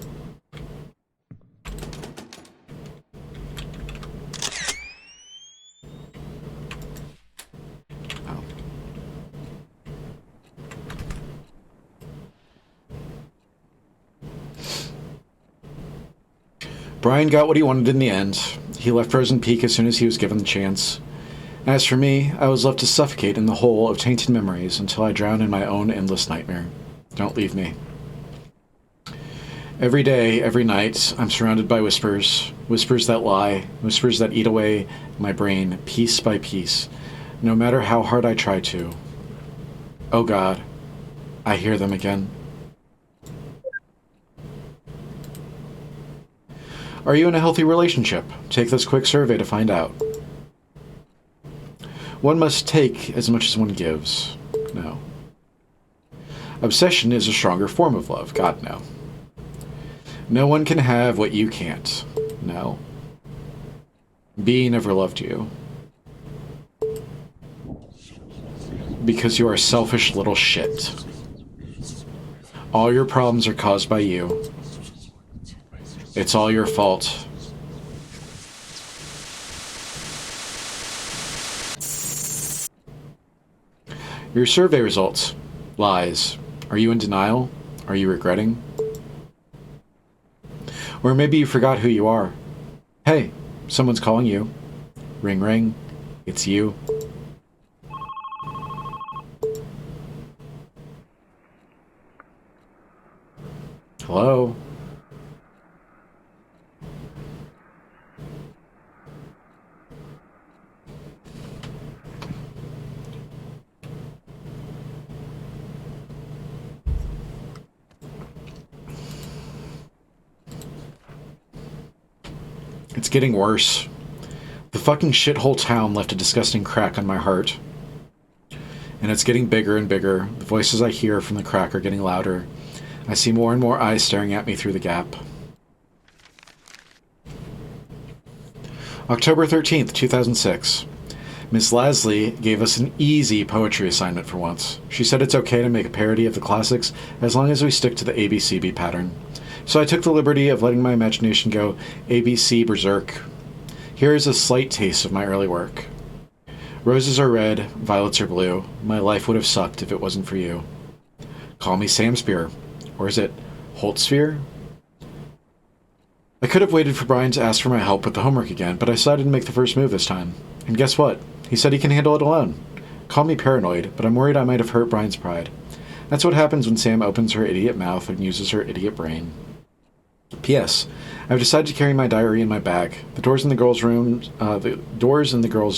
Oh. Brian got what he wanted in the end. He left Frozen Peak as soon as he was given the chance. As for me, I was left to suffocate in the hole of tainted memories until I drown in my own endless nightmare. Don't leave me. Every day, every night, I'm surrounded by whispers. Whispers that lie. Whispers that eat away my brain, piece by piece, no matter how hard I try to. Oh God, I hear them again. Are you in a healthy relationship? Take this quick survey to find out. One must take as much as one gives. No. Obsession is a stronger form of love. God, no. No one can have what you can't. No. B never loved you. Because you are a selfish little shit. All your problems are caused by you. It's all your fault. Your survey results. Lies. Are you in denial? Are you regretting? Or maybe you forgot who you are. Hey, someone's calling you. Ring ring. It's you. Hello? It's getting worse. The fucking shithole town left a disgusting crack on my heart. And it's getting bigger and bigger. The voices I hear from the crack are getting louder. I see more and more eyes staring at me through the gap. October 13th, 2006. Miss Lasley gave us an easy poetry assignment for once. She said it's okay to make a parody of the classics as long as we stick to the ABCB pattern. So I took the liberty of letting my imagination go ABC berserk. Here is a slight taste of my early work. Roses are red, violets are blue. My life would have sucked if it wasn't for you. Call me Sam Spear. Or is it Holtzsphere? I could have waited for Brian to ask for my help with the homework again, but I decided to make the first move this time. And guess what? He said he can handle it alone. Call me paranoid, but I'm worried I might have hurt Brian's pride. That's what happens when Sam opens her idiot mouth and uses her idiot brain. P.S. I've decided to carry my diary in my bag. The doors in the girls'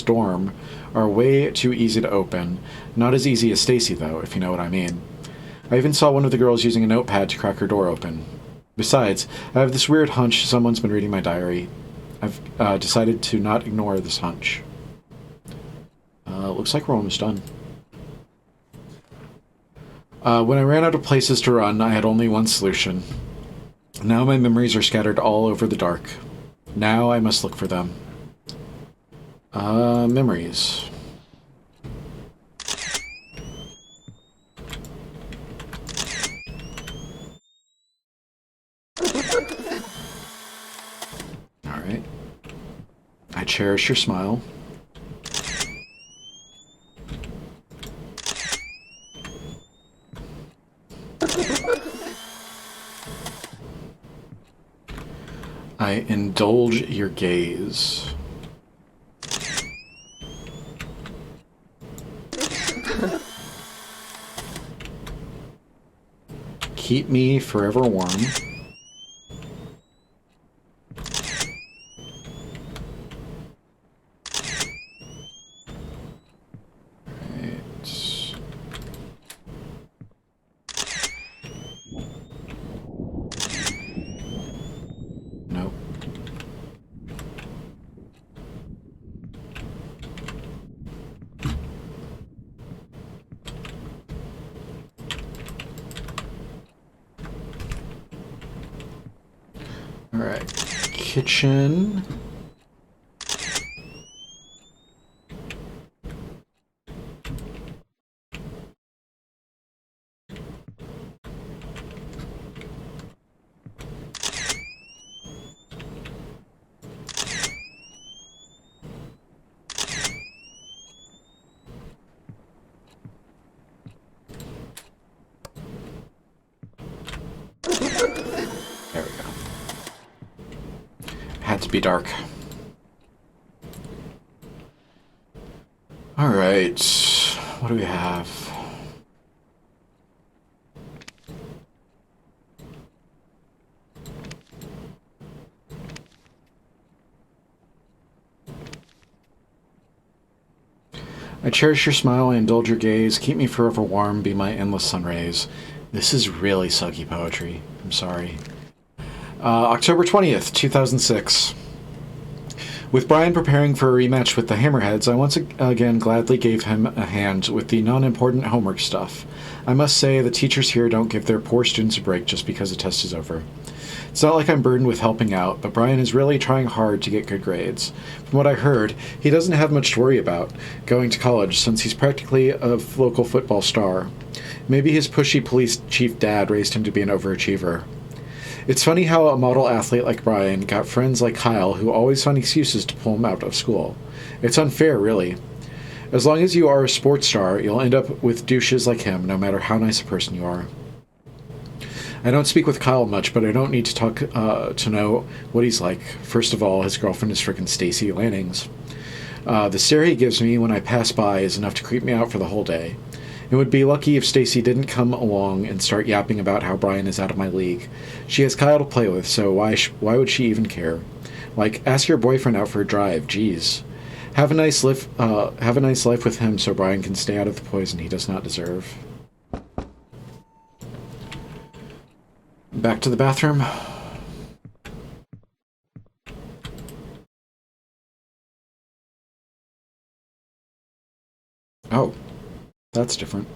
dorm are way too easy to open. Not as easy as Stacy, though, if you know what I mean. I even saw one of the girls using a notepad to crack her door open. Besides, I have this weird hunch someone's been reading my diary. I've decided to not ignore this hunch. Looks like we're almost done. When I ran out of places to run, I had only one solution. Now my memories are scattered all over the dark. Now I must look for them. Memories. Alright. I cherish your smile. I indulge your gaze. Keep me forever warm. Nope. Alright. Kitchen. There we go. Had to be dark. Alright. What do we have? I cherish your smile, I indulge your gaze, keep me forever warm, be my endless sun rays. This is really sucky poetry. I'm sorry. October 20th, 2006. With Brian preparing for a rematch with the Hammerheads, I once again gladly gave him a hand with the non-important homework stuff. I must say, the teachers here don't give their poor students a break just because the test is over. It's not like I'm burdened with helping out, but Brian is really trying hard to get good grades. From what I heard, he doesn't have much to worry about going to college since he's practically a local football star. Maybe his pushy police chief dad raised him to be an overachiever. It's funny how a model athlete like Brian got friends like Kyle who always find excuses to pull him out of school. It's unfair, really. As long as you are a sports star, you'll end up with douches like him, no matter how nice a person you are. I don't speak with Kyle much, but I don't need to talk to know what he's like. First of all, his girlfriend is frickin' Stacy Lannings. The stare he gives me when I pass by is enough to creep me out for the whole day. It would be lucky if Stacy didn't come along and start yapping about how Brian is out of my league. She has Kyle to play with, so why would she even care? Like, ask your boyfriend out for a drive, jeez. Have a nice life with him so Brian can stay out of the poison he does not deserve. Back to the bathroom. Oh, that's different.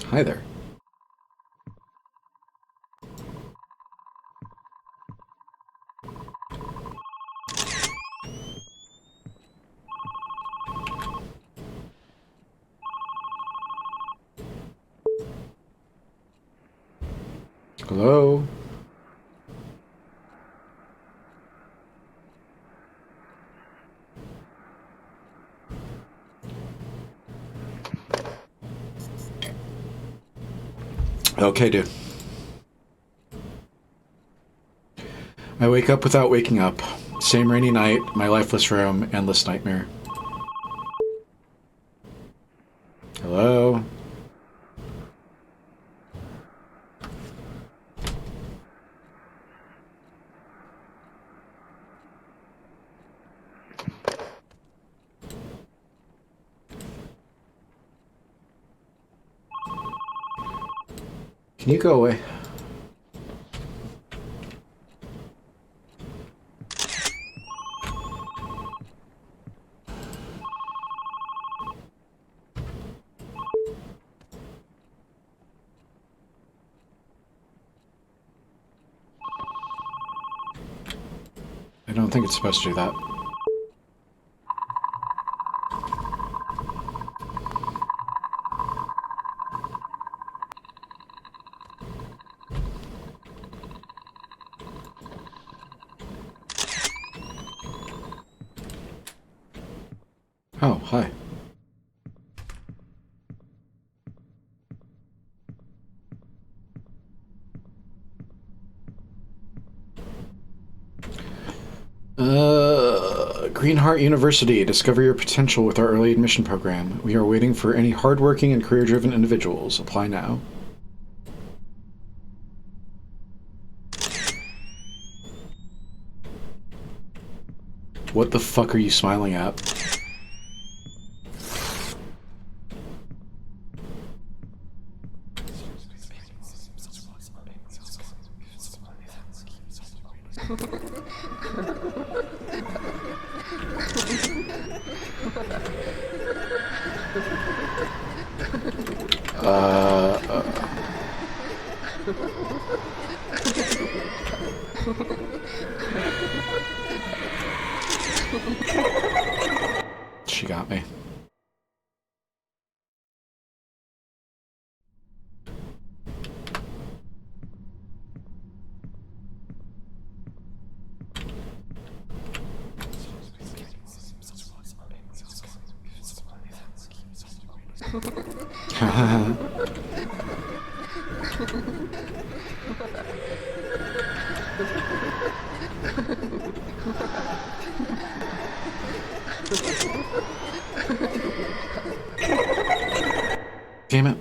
Hi there. Hello? Okay, dude. I wake up without waking up. Same rainy night, my lifeless room, endless nightmare. Hello? Can you go away? I don't think it's supposed to do that. Oh, hi. Greenheart University. Discover your potential with our early admission program. We are waiting for any hardworking and career-driven individuals. Apply now. What the fuck are you smiling at? She got me. Damn it.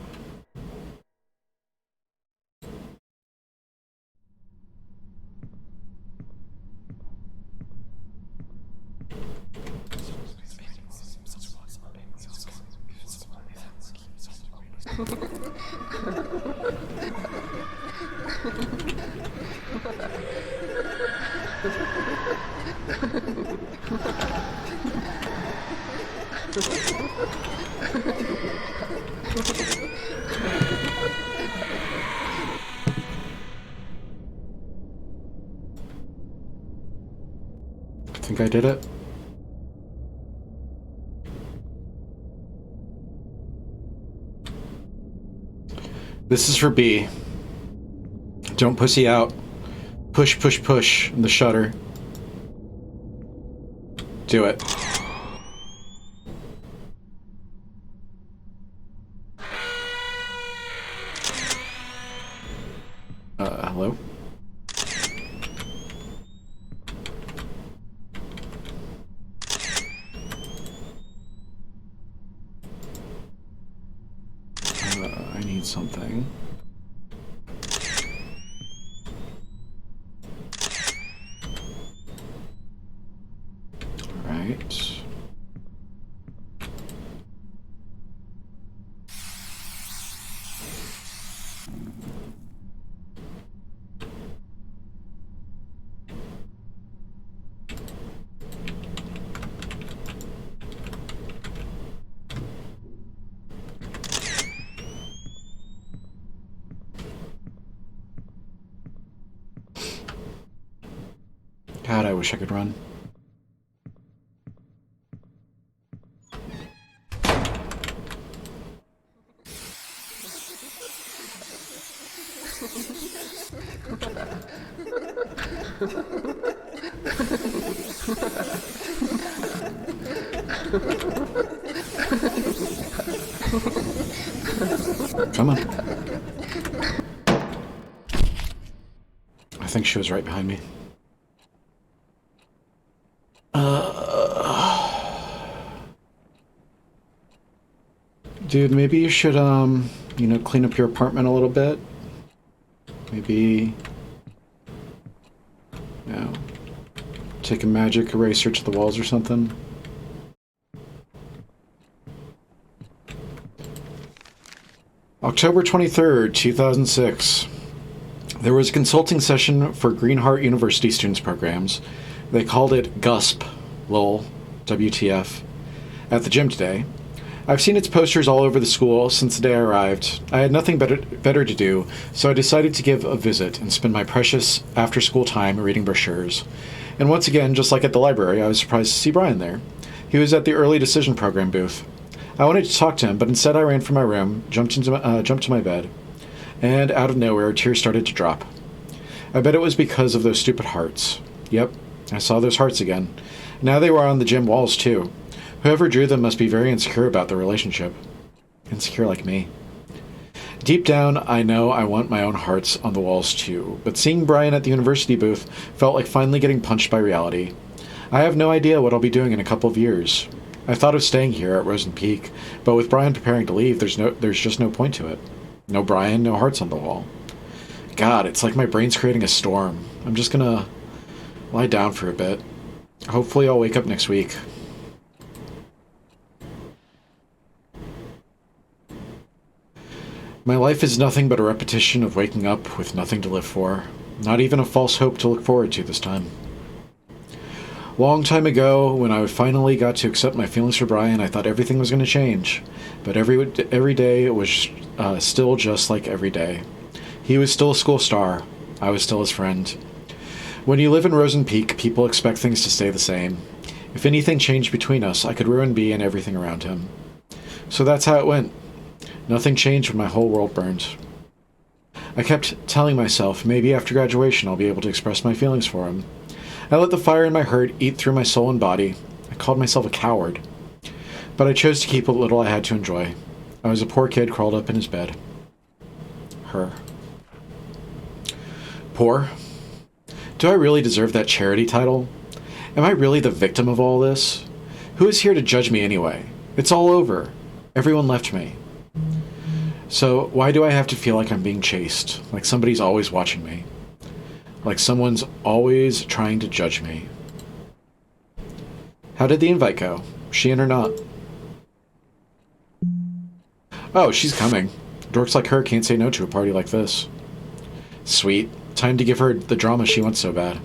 I think I did it. This is for B. Don't pussy out. Push, push, push the shutter. Do it. Hello? I need something. All right. God, I wish I could run. Come on. I think she was right behind me. Dude, maybe you should, clean up your apartment a little bit. Maybe, take a magic eraser to the walls or something. October 23rd, 2006. There was a consulting session for Greenheart University students programs. They called it GUSP, lol, WTF, at the gym today. I've seen its posters all over the school since the day I arrived. I had nothing better to do, so I decided to give a visit and spend my precious after-school time reading brochures. And once again, just like at the library, I was surprised to see Brian there. He was at the early decision program booth. I wanted to talk to him, but instead I ran from my room, jumped to my bed, and out of nowhere, tears started to drop. I bet it was because of those stupid hearts. Yep, I saw those hearts again. Now they were on the gym walls, too. Whoever drew them must be very insecure about their relationship. Insecure like me. Deep down, I know I want my own hearts on the walls too, but seeing Brian at the university booth felt like finally getting punched by reality. I have no idea what I'll be doing in a couple of years. I thought of staying here at Rosen Peak, but with Brian preparing to leave, there's just no point to it. No Brian, no hearts on the wall. God, it's like my brain's creating a storm. I'm just gonna lie down for a bit. Hopefully I'll wake up next week. My life is nothing but a repetition of waking up with nothing to live for. Not even a false hope to look forward to this time. Long time ago, when I finally got to accept my feelings for Brian, I thought everything was going to change. But every day it was still just like every day. He was still a school star. I was still his friend. When you live in Rosen Peak, people expect things to stay the same. If anything changed between us, I could ruin B and everything around him. So that's how it went. Nothing changed when my whole world burned. I kept telling myself maybe after graduation I'll be able to express my feelings for him. I let the fire in my heart eat through my soul and body. I called myself a coward. But I chose to keep what little I had to enjoy. I was a poor kid crawled up in his bed. Her. Poor? Do I really deserve that charity title? Am I really the victim of all this? Who is here to judge me anyway? It's all over. Everyone left me. So why do I have to feel like I'm being chased? Like somebody's always watching me? Like someone's always trying to judge me? How did the invite go? She in or not? Oh, she's coming. Dorks like her can't say no to a party like this. Sweet. Time to give her the drama she wants so bad.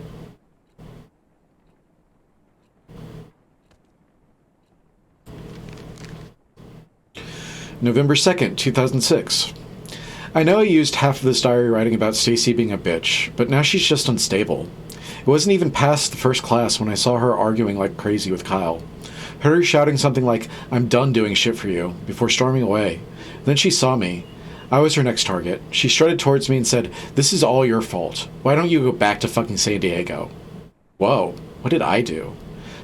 November 2nd, 2006. I know I used half of this diary writing about Stacy being a bitch, but now she's just unstable. It wasn't even past the first class when I saw her arguing like crazy with Kyle. Heard her shouting something like, "I'm done doing shit for you," before storming away. Then she saw me. I was her next target. She strutted towards me and said, "This is all your fault. Why don't you go back to fucking San Diego?" Whoa, what did I do?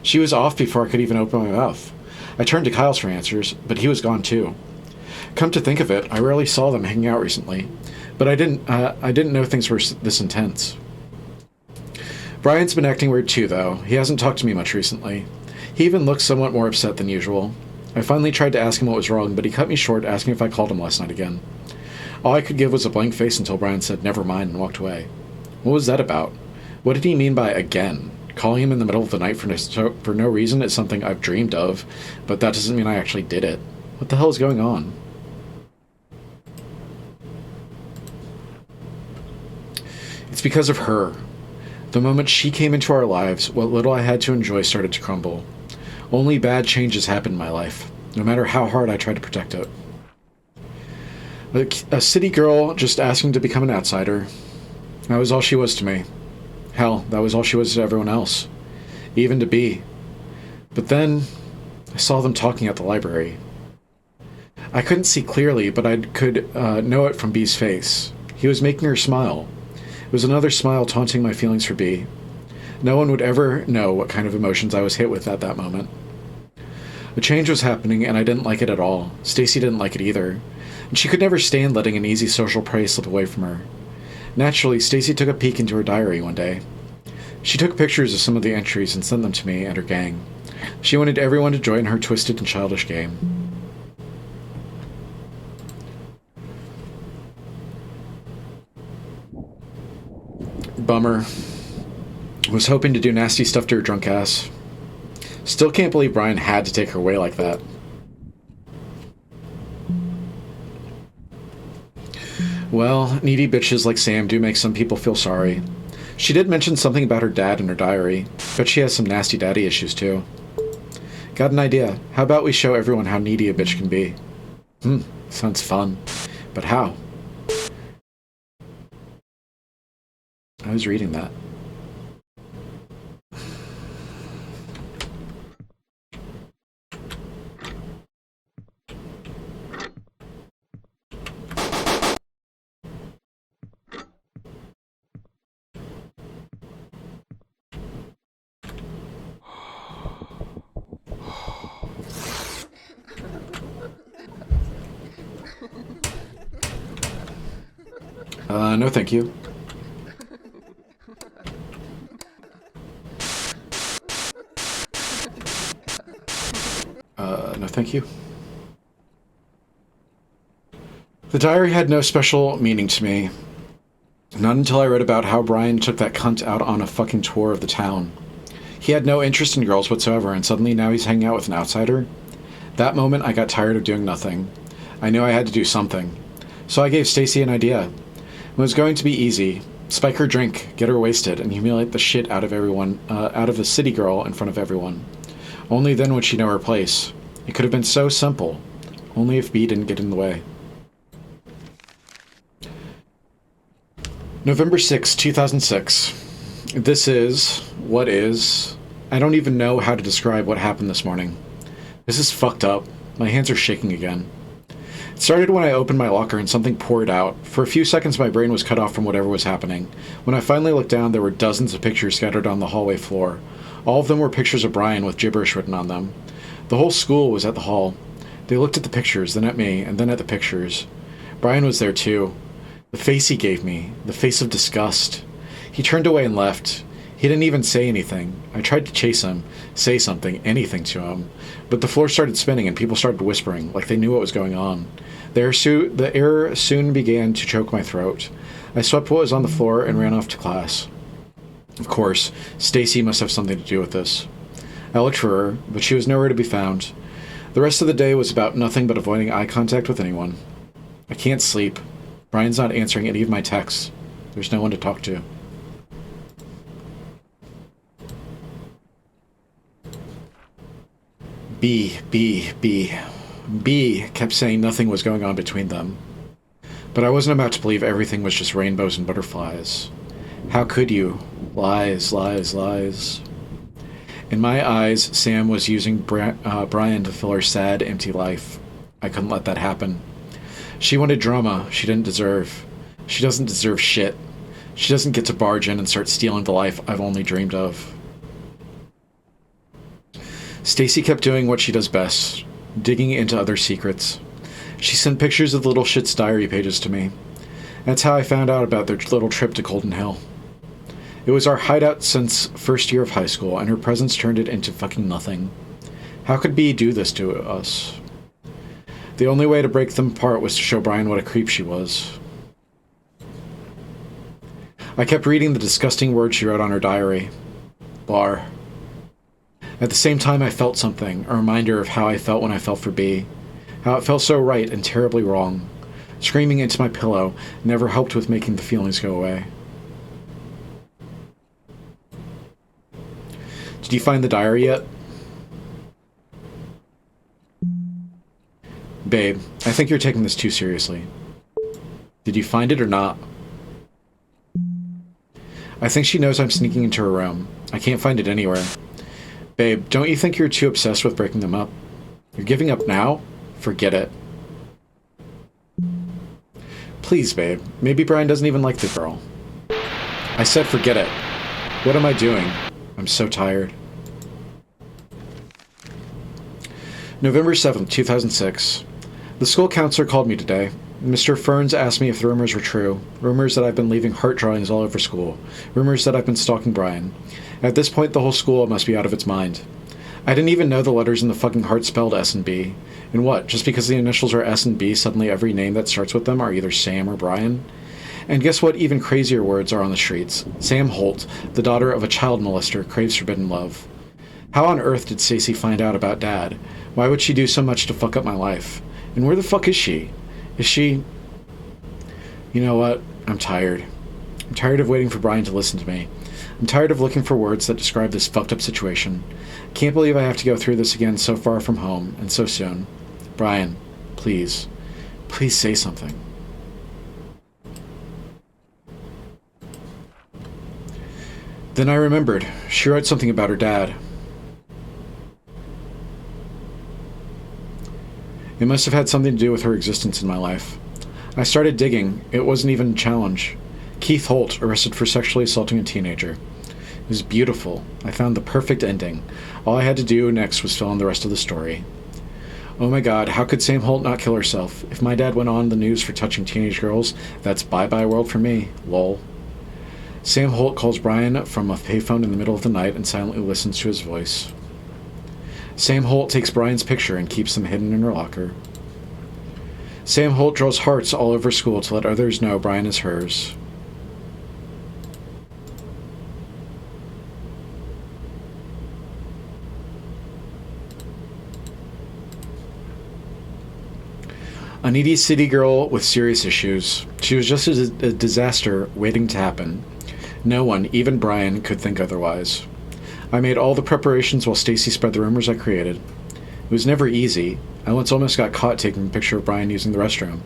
She was off before I could even open my mouth. I turned to Kyle's for answers, but he was gone too. Come to think of it, I rarely saw them hanging out recently, but I didn't know things were this intense. Brian's been acting weird too, though. He hasn't talked to me much recently. He even looks somewhat more upset than usual. I finally tried to ask him what was wrong, but he cut me short, asking if I called him last night again. All I could give was a blank face until Brian said "never mind" and walked away. What was that about? What did he mean by again? Calling him in the middle of the night for no reason is something I've dreamed of, but that doesn't mean I actually did it. What the hell is going on? It's because of her. The moment she came into our lives, what little I had to enjoy started to crumble. Only bad changes happened in my life, no matter how hard I tried to protect it. A city girl just asking to become an outsider. That was all she was to me. Hell, that was all she was to everyone else. Even to B. But then, I saw them talking at the library. I couldn't see clearly, but I could know it from B's face. He was making her smile. It was another smile taunting my feelings for B. No one would ever know what kind of emotions I was hit with at that moment. A change was happening, and I didn't like it at all. Stacy didn't like it either, and she could never stand letting an easy social prey slip away from her. Naturally, Stacy took a peek into her diary one day. She took pictures of some of the entries and sent them to me and her gang. She wanted everyone to join her twisted and childish game. Bummer. Was hoping to do nasty stuff to her drunk ass. Still can't believe Brian had to take her away like that. Well, needy bitches like Sam do make some people feel sorry. She did mention something about her dad in her diary, but she has some nasty daddy issues too. Got an idea. How about we show everyone how needy a bitch can be? Sounds fun. But how? I was reading that. No thank you. No thank you. The diary had no special meaning to me. Not until I read about how Brian took that cunt out on a fucking tour of the town. He had no interest in girls whatsoever, and suddenly now he's hanging out with an outsider. That moment, I got tired of doing nothing. I knew I had to do something. So I gave Stacy an idea. It was going to be easy. Spike her drink, get her wasted, and humiliate the shit out of everyone, out of the city girl in front of everyone. Only then would she know her place. It could have been so simple. Only if B didn't get in the way. November 6, 2006. This is what is. I don't even know how to describe what happened this morning. This is fucked up. My hands are shaking again. It started when I opened my locker and something poured out. For a few seconds my brain was cut off from whatever was happening. When I finally looked down, there were dozens of pictures scattered on the hallway floor. All of them were pictures of Brian with gibberish written on them. The whole school was at the hall. They looked at the pictures, then at me, and then at the pictures. Brian was there too. The face he gave me, the face of disgust. He turned away and left. He didn't even say anything. I tried to chase him, say something, anything to him. But the floor started spinning and people started whispering, like they knew what was going on. The air soon began to choke my throat. I swept what was on the floor and ran off to class. Of course, Stacy must have something to do with this. I looked for her, but she was nowhere to be found. The rest of the day was about nothing but avoiding eye contact with anyone. I can't sleep. Brian's not answering any of my texts. There's no one to talk to. B kept saying nothing was going on between them. But I wasn't about to believe everything was just rainbows and butterflies. How could you? Lies, lies, lies. In my eyes, Sam was using Brian to fill her sad, empty life. I couldn't let that happen. She wanted drama she didn't deserve. She doesn't deserve shit. She doesn't get to barge in and start stealing the life I've only dreamed of. Stacy kept doing what she does best, digging into other secrets. She sent pictures of little shit's diary pages to me. That's how I found out about their little trip to Golden Hill. It was our hideout since first year of high school, and her presence turned it into fucking nothing. How could B do this to us? The only way to break them apart was to show Brian what a creep she was. I kept reading the disgusting words she wrote on her diary. Bar. At the same time, I felt something, a reminder of how I felt when I fell for B. How it felt so right and terribly wrong. Screaming into my pillow never helped with making the feelings go away. Did you find the diary yet? Babe, I think you're taking this too seriously. Did you find it or not? I think she knows I'm sneaking into her room. I can't find it anywhere. Babe, don't you think you're too obsessed with breaking them up? You're giving up now? Forget it. Please, babe. Maybe Brian doesn't even like the girl. I said forget it. What am I doing? I'm so tired. November 7th, 2006. The school counselor called me today. Mr. Ferns asked me if the rumors were true. Rumors that I've been leaving heart drawings all over school. Rumors that I've been stalking Brian. At this point, the whole school must be out of its mind. I didn't even know the letters in the fucking heart spelled S and B. And what, just because the initials are S and B, suddenly every name that starts with them are either Sam or Brian? And guess what even crazier words are on the streets? Sam Holt, the daughter of a child molester, craves forbidden love. How on earth did Stacy find out about Dad? Why would she do so much to fuck up my life? And where the fuck is she? Is she... You know what? I'm tired. I'm tired of waiting for Brian to listen to me. I'm tired of looking for words that describe this fucked up situation. I can't believe I have to go through this again so far from home, and so soon. Brian, please. Please say something. Then I remembered. She wrote something about her dad. It must have had something to do with her existence in my life. I started digging. It wasn't even a challenge. Keith Holt, arrested for sexually assaulting a teenager. It was beautiful. I found the perfect ending. All I had to do next was fill in the rest of the story. Oh my god, how could Sam Holt not kill herself? If my dad went on the news for touching teenage girls, that's bye-bye world for me. Lol. Sam Holt calls Brian from a payphone in the middle of the night and silently listens to his voice. Sam Holt takes Brian's picture and keeps them hidden in her locker. Sam Holt draws hearts all over school to let others know Brian is hers. A needy city girl with serious issues. She was just a disaster waiting to happen. No one, even Brian, could think otherwise. I made all the preparations while Stacy spread the rumors I created. It was never easy. I once almost got caught taking a picture of Brian using the restroom.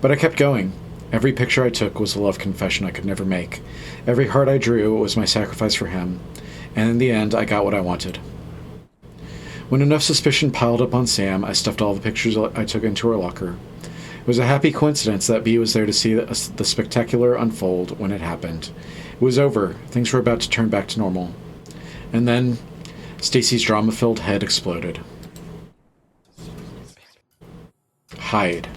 But I kept going. Every picture I took was a love confession I could never make. Every heart I drew was my sacrifice for him. And in the end, I got what I wanted. When enough suspicion piled up on Sam, I stuffed all the pictures I took into her locker. It was a happy coincidence that Bea was there to see the spectacular unfold when it happened. It was over. Things were about to turn back to normal. And then, Stacy's drama-filled head exploded. Hide.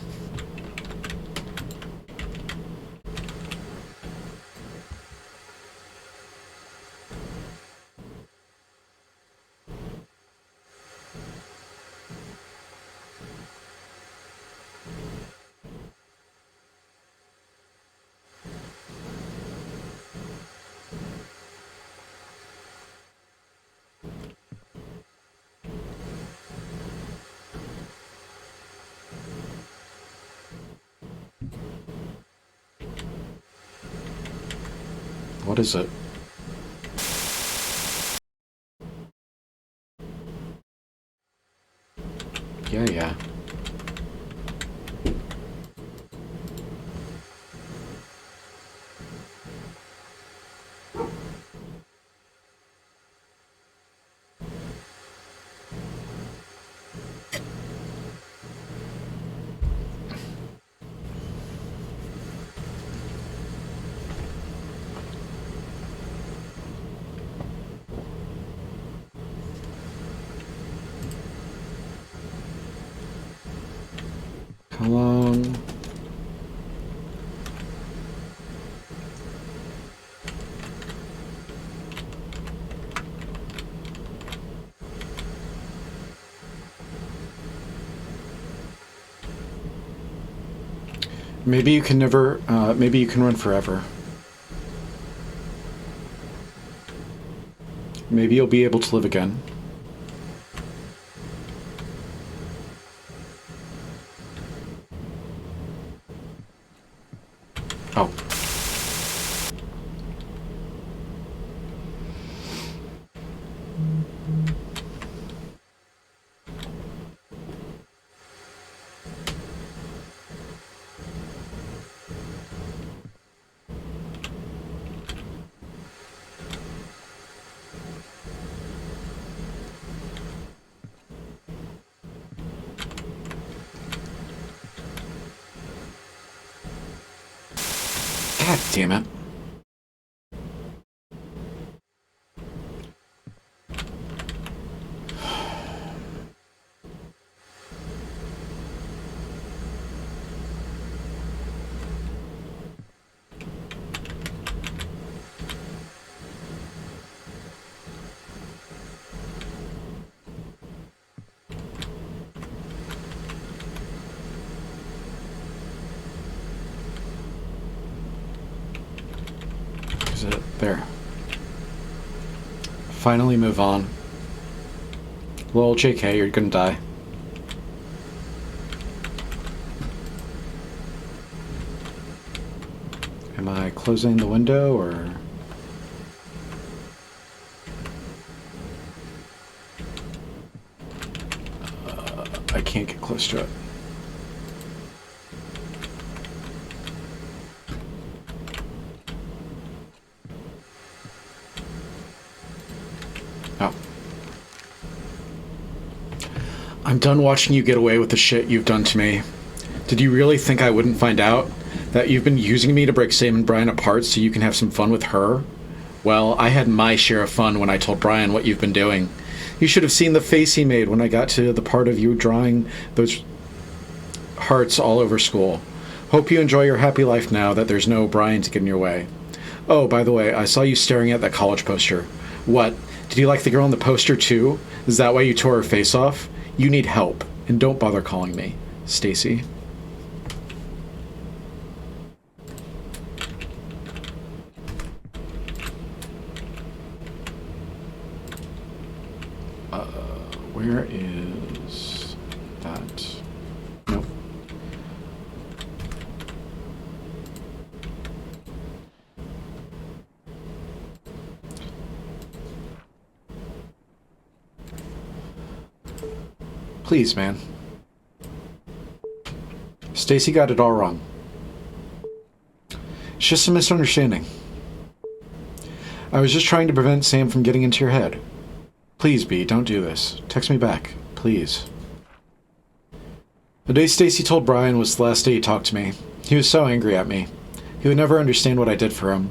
What is it? Yeah. Come on. Maybe you can never, maybe you can run forever. Maybe you'll be able to live again. Oh. God damn it. There. Finally move on. Lol, JK, you're gonna die. Am I closing the window, or... I can't get close to it. I'm done watching you get away with the shit you've done to me. Did you really think I wouldn't find out? That you've been using me to break Sam and Brian apart so you can have some fun with her? Well, I had my share of fun when I told Brian what you've been doing. You should have seen the face he made when I got to the part of you drawing those hearts all over school. Hope you enjoy your happy life now that there's no Brian to get in your way. Oh, by the way, I saw you staring at that college poster. What? Did you like the girl on the poster too? Is that why you tore her face off? You need help, and don't bother calling me. Stacy. Where is that? Nope. Please, man. Stacy got it all wrong. It's just a misunderstanding. I was just trying to prevent Sam from getting into your head. Please, B, don't do this. Text me back, please. The day Stacy told Brian was the last day he talked to me. He was so angry at me. He would never understand what I did for him.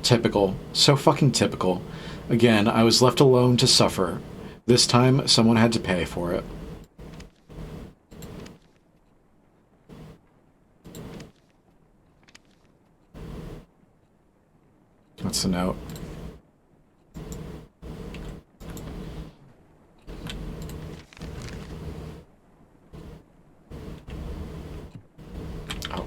Typical. So fucking typical. Again, I was left alone to suffer. This time, someone had to pay for it. What's the note? Oh.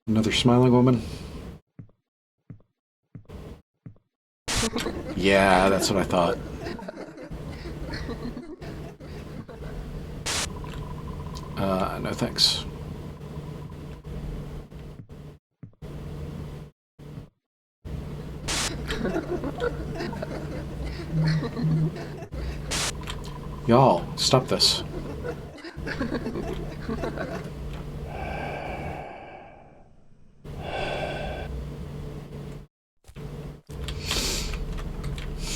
Another smiling woman? Yeah, that's what I thought. No thanks. Y'all, stop this.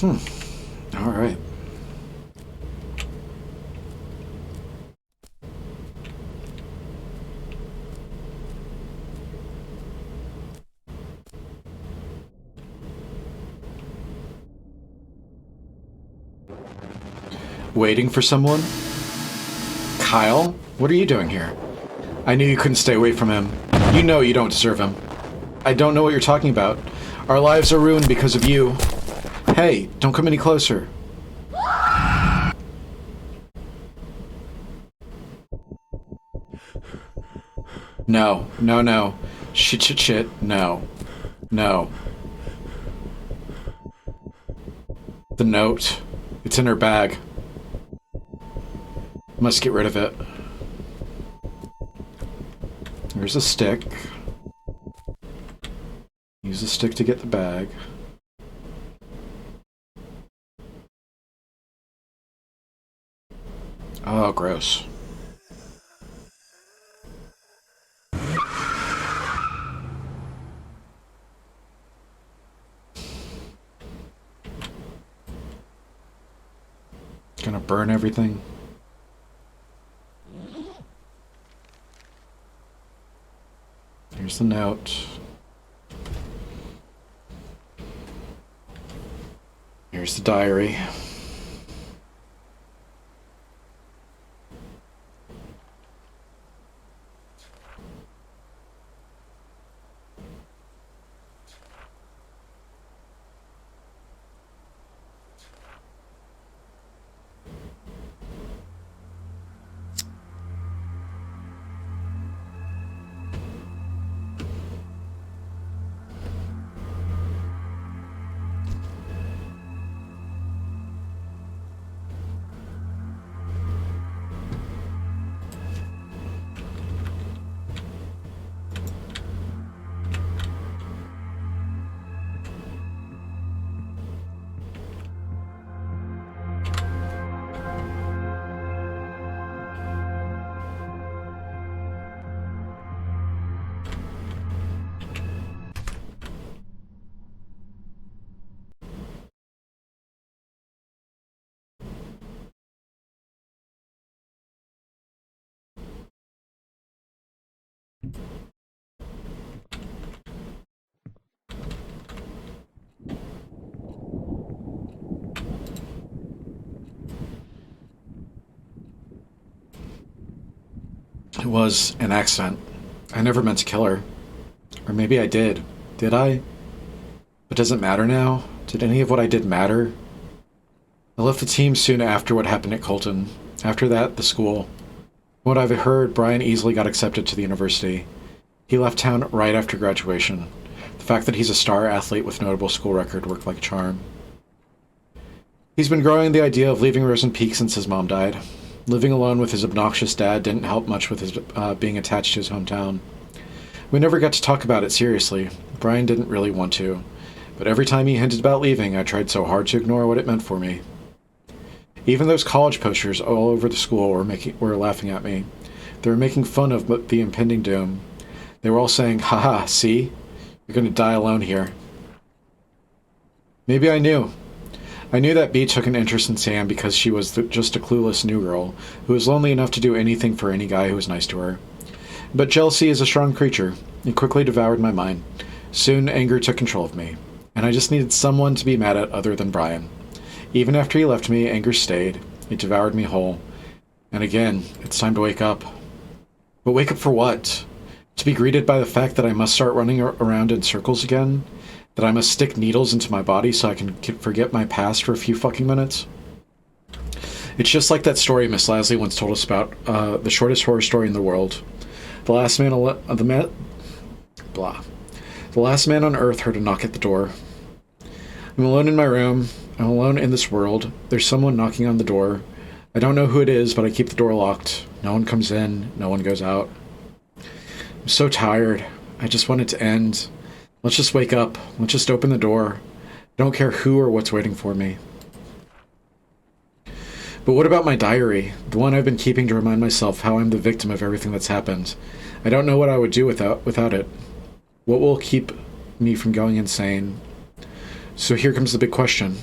All right. Waiting for someone? Kyle? What are you doing here? I knew you couldn't stay away from him. You know you don't deserve him. I don't know what you're talking about. Our lives are ruined because of you. Hey, don't come any closer. No, no, no. Shit, shit, shit. No. No. The note. It's in her bag. Must get rid of it. There's a stick. Use the stick to get the bag. Oh, gross. Gonna burn everything. Here's the note. Here's the diary. It was an accident. I never meant to kill her. Or maybe I did. Did I? But does it matter now? Did any of what I did matter? I left the team soon after what happened at Colton. After that, the school. From what I've heard, Brian easily got accepted to the university. He left town right after graduation. The fact that he's a star athlete with notable school record worked like a charm. He's been growing the idea of leaving Rosen Peak since his mom died. Living alone with his obnoxious dad didn't help much with his being attached to his hometown. We never got to talk about it seriously. Brian didn't really want to. But every time he hinted about leaving, I tried so hard to ignore what it meant for me. Even those college posters all over the school were laughing at me. They were making fun of the impending doom. They were all saying, "Haha, see? You're going to die alone here." Maybe I knew. I knew that Bea took an interest in Sam because she was just a clueless new girl who was lonely enough to do anything for any guy who was nice to her. But jealousy is a strong creature. It quickly devoured my mind. Soon anger took control of me, and I just needed someone to be mad at other than Brian. Even after he left me, anger stayed. It devoured me whole. And again, it's time to wake up. But wake up for what? To be greeted by the fact that I must start running around in circles again? That I must stick needles into my body so I can forget my past for a few fucking minutes? It's just like that story Miss Lasley once told us about, the shortest horror story in the world. The last man on Earth heard a knock at the door. I'm alone in my room. I'm alone in this world. There's someone knocking on the door. I don't know who it is, but I keep the door locked. No one comes in. No one goes out. I'm so tired. I just want it to end. Let's just wake up. Let's just open the door. I don't care who or what's waiting for me. But what about my diary? The one I've been keeping to remind myself how I'm the victim of everything that's happened. I don't know what I would do without it. What will keep me from going insane? So here comes the big question.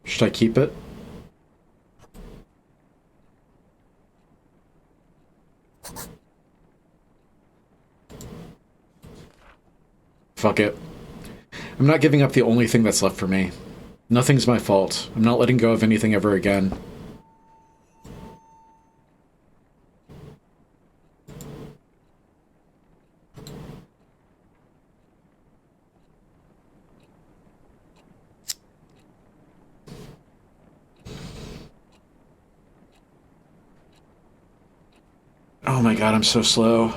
Should I keep it? Fuck it. I'm not giving up the only thing that's left for me. Nothing's my fault. I'm not letting go of anything ever again. Oh my god, I'm so slow.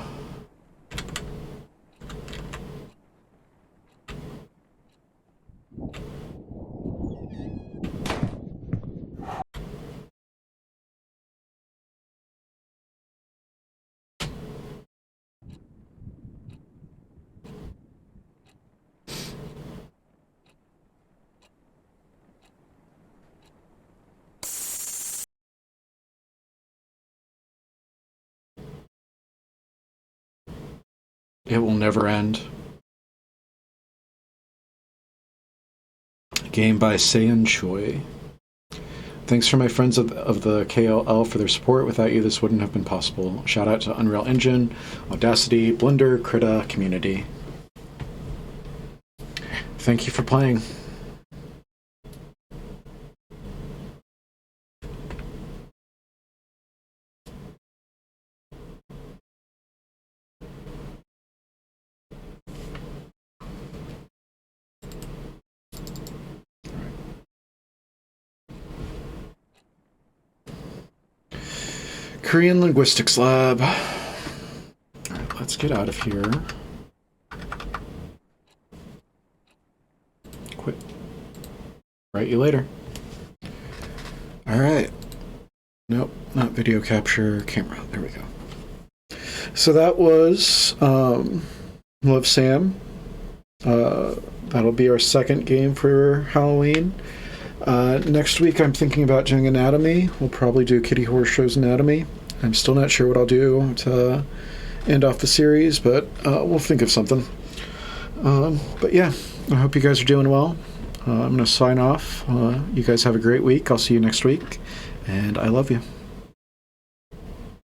It will never end. Game by Seiyan Choi. Thanks for my friends of the KLL for their support. Without you, this wouldn't have been possible. Shout out to Unreal Engine, Audacity, Blender, Krita, community. Thank you for playing. Korean Linguistics Lab. Alright, let's get out of here. Quit. Write you later. Alright. Nope, not video capture, camera. There we go. So that was Love Sam. That'll be our second game for Halloween. Next week I'm thinking about doing Anatomy. We'll probably do Kitty Horseshow's Anatomy. I'm still not sure what I'll do to end off the series, but we'll think of something. But yeah, I hope you guys are doing well. I'm going to sign off. You guys have a great week. I'll see you next week, and I love you.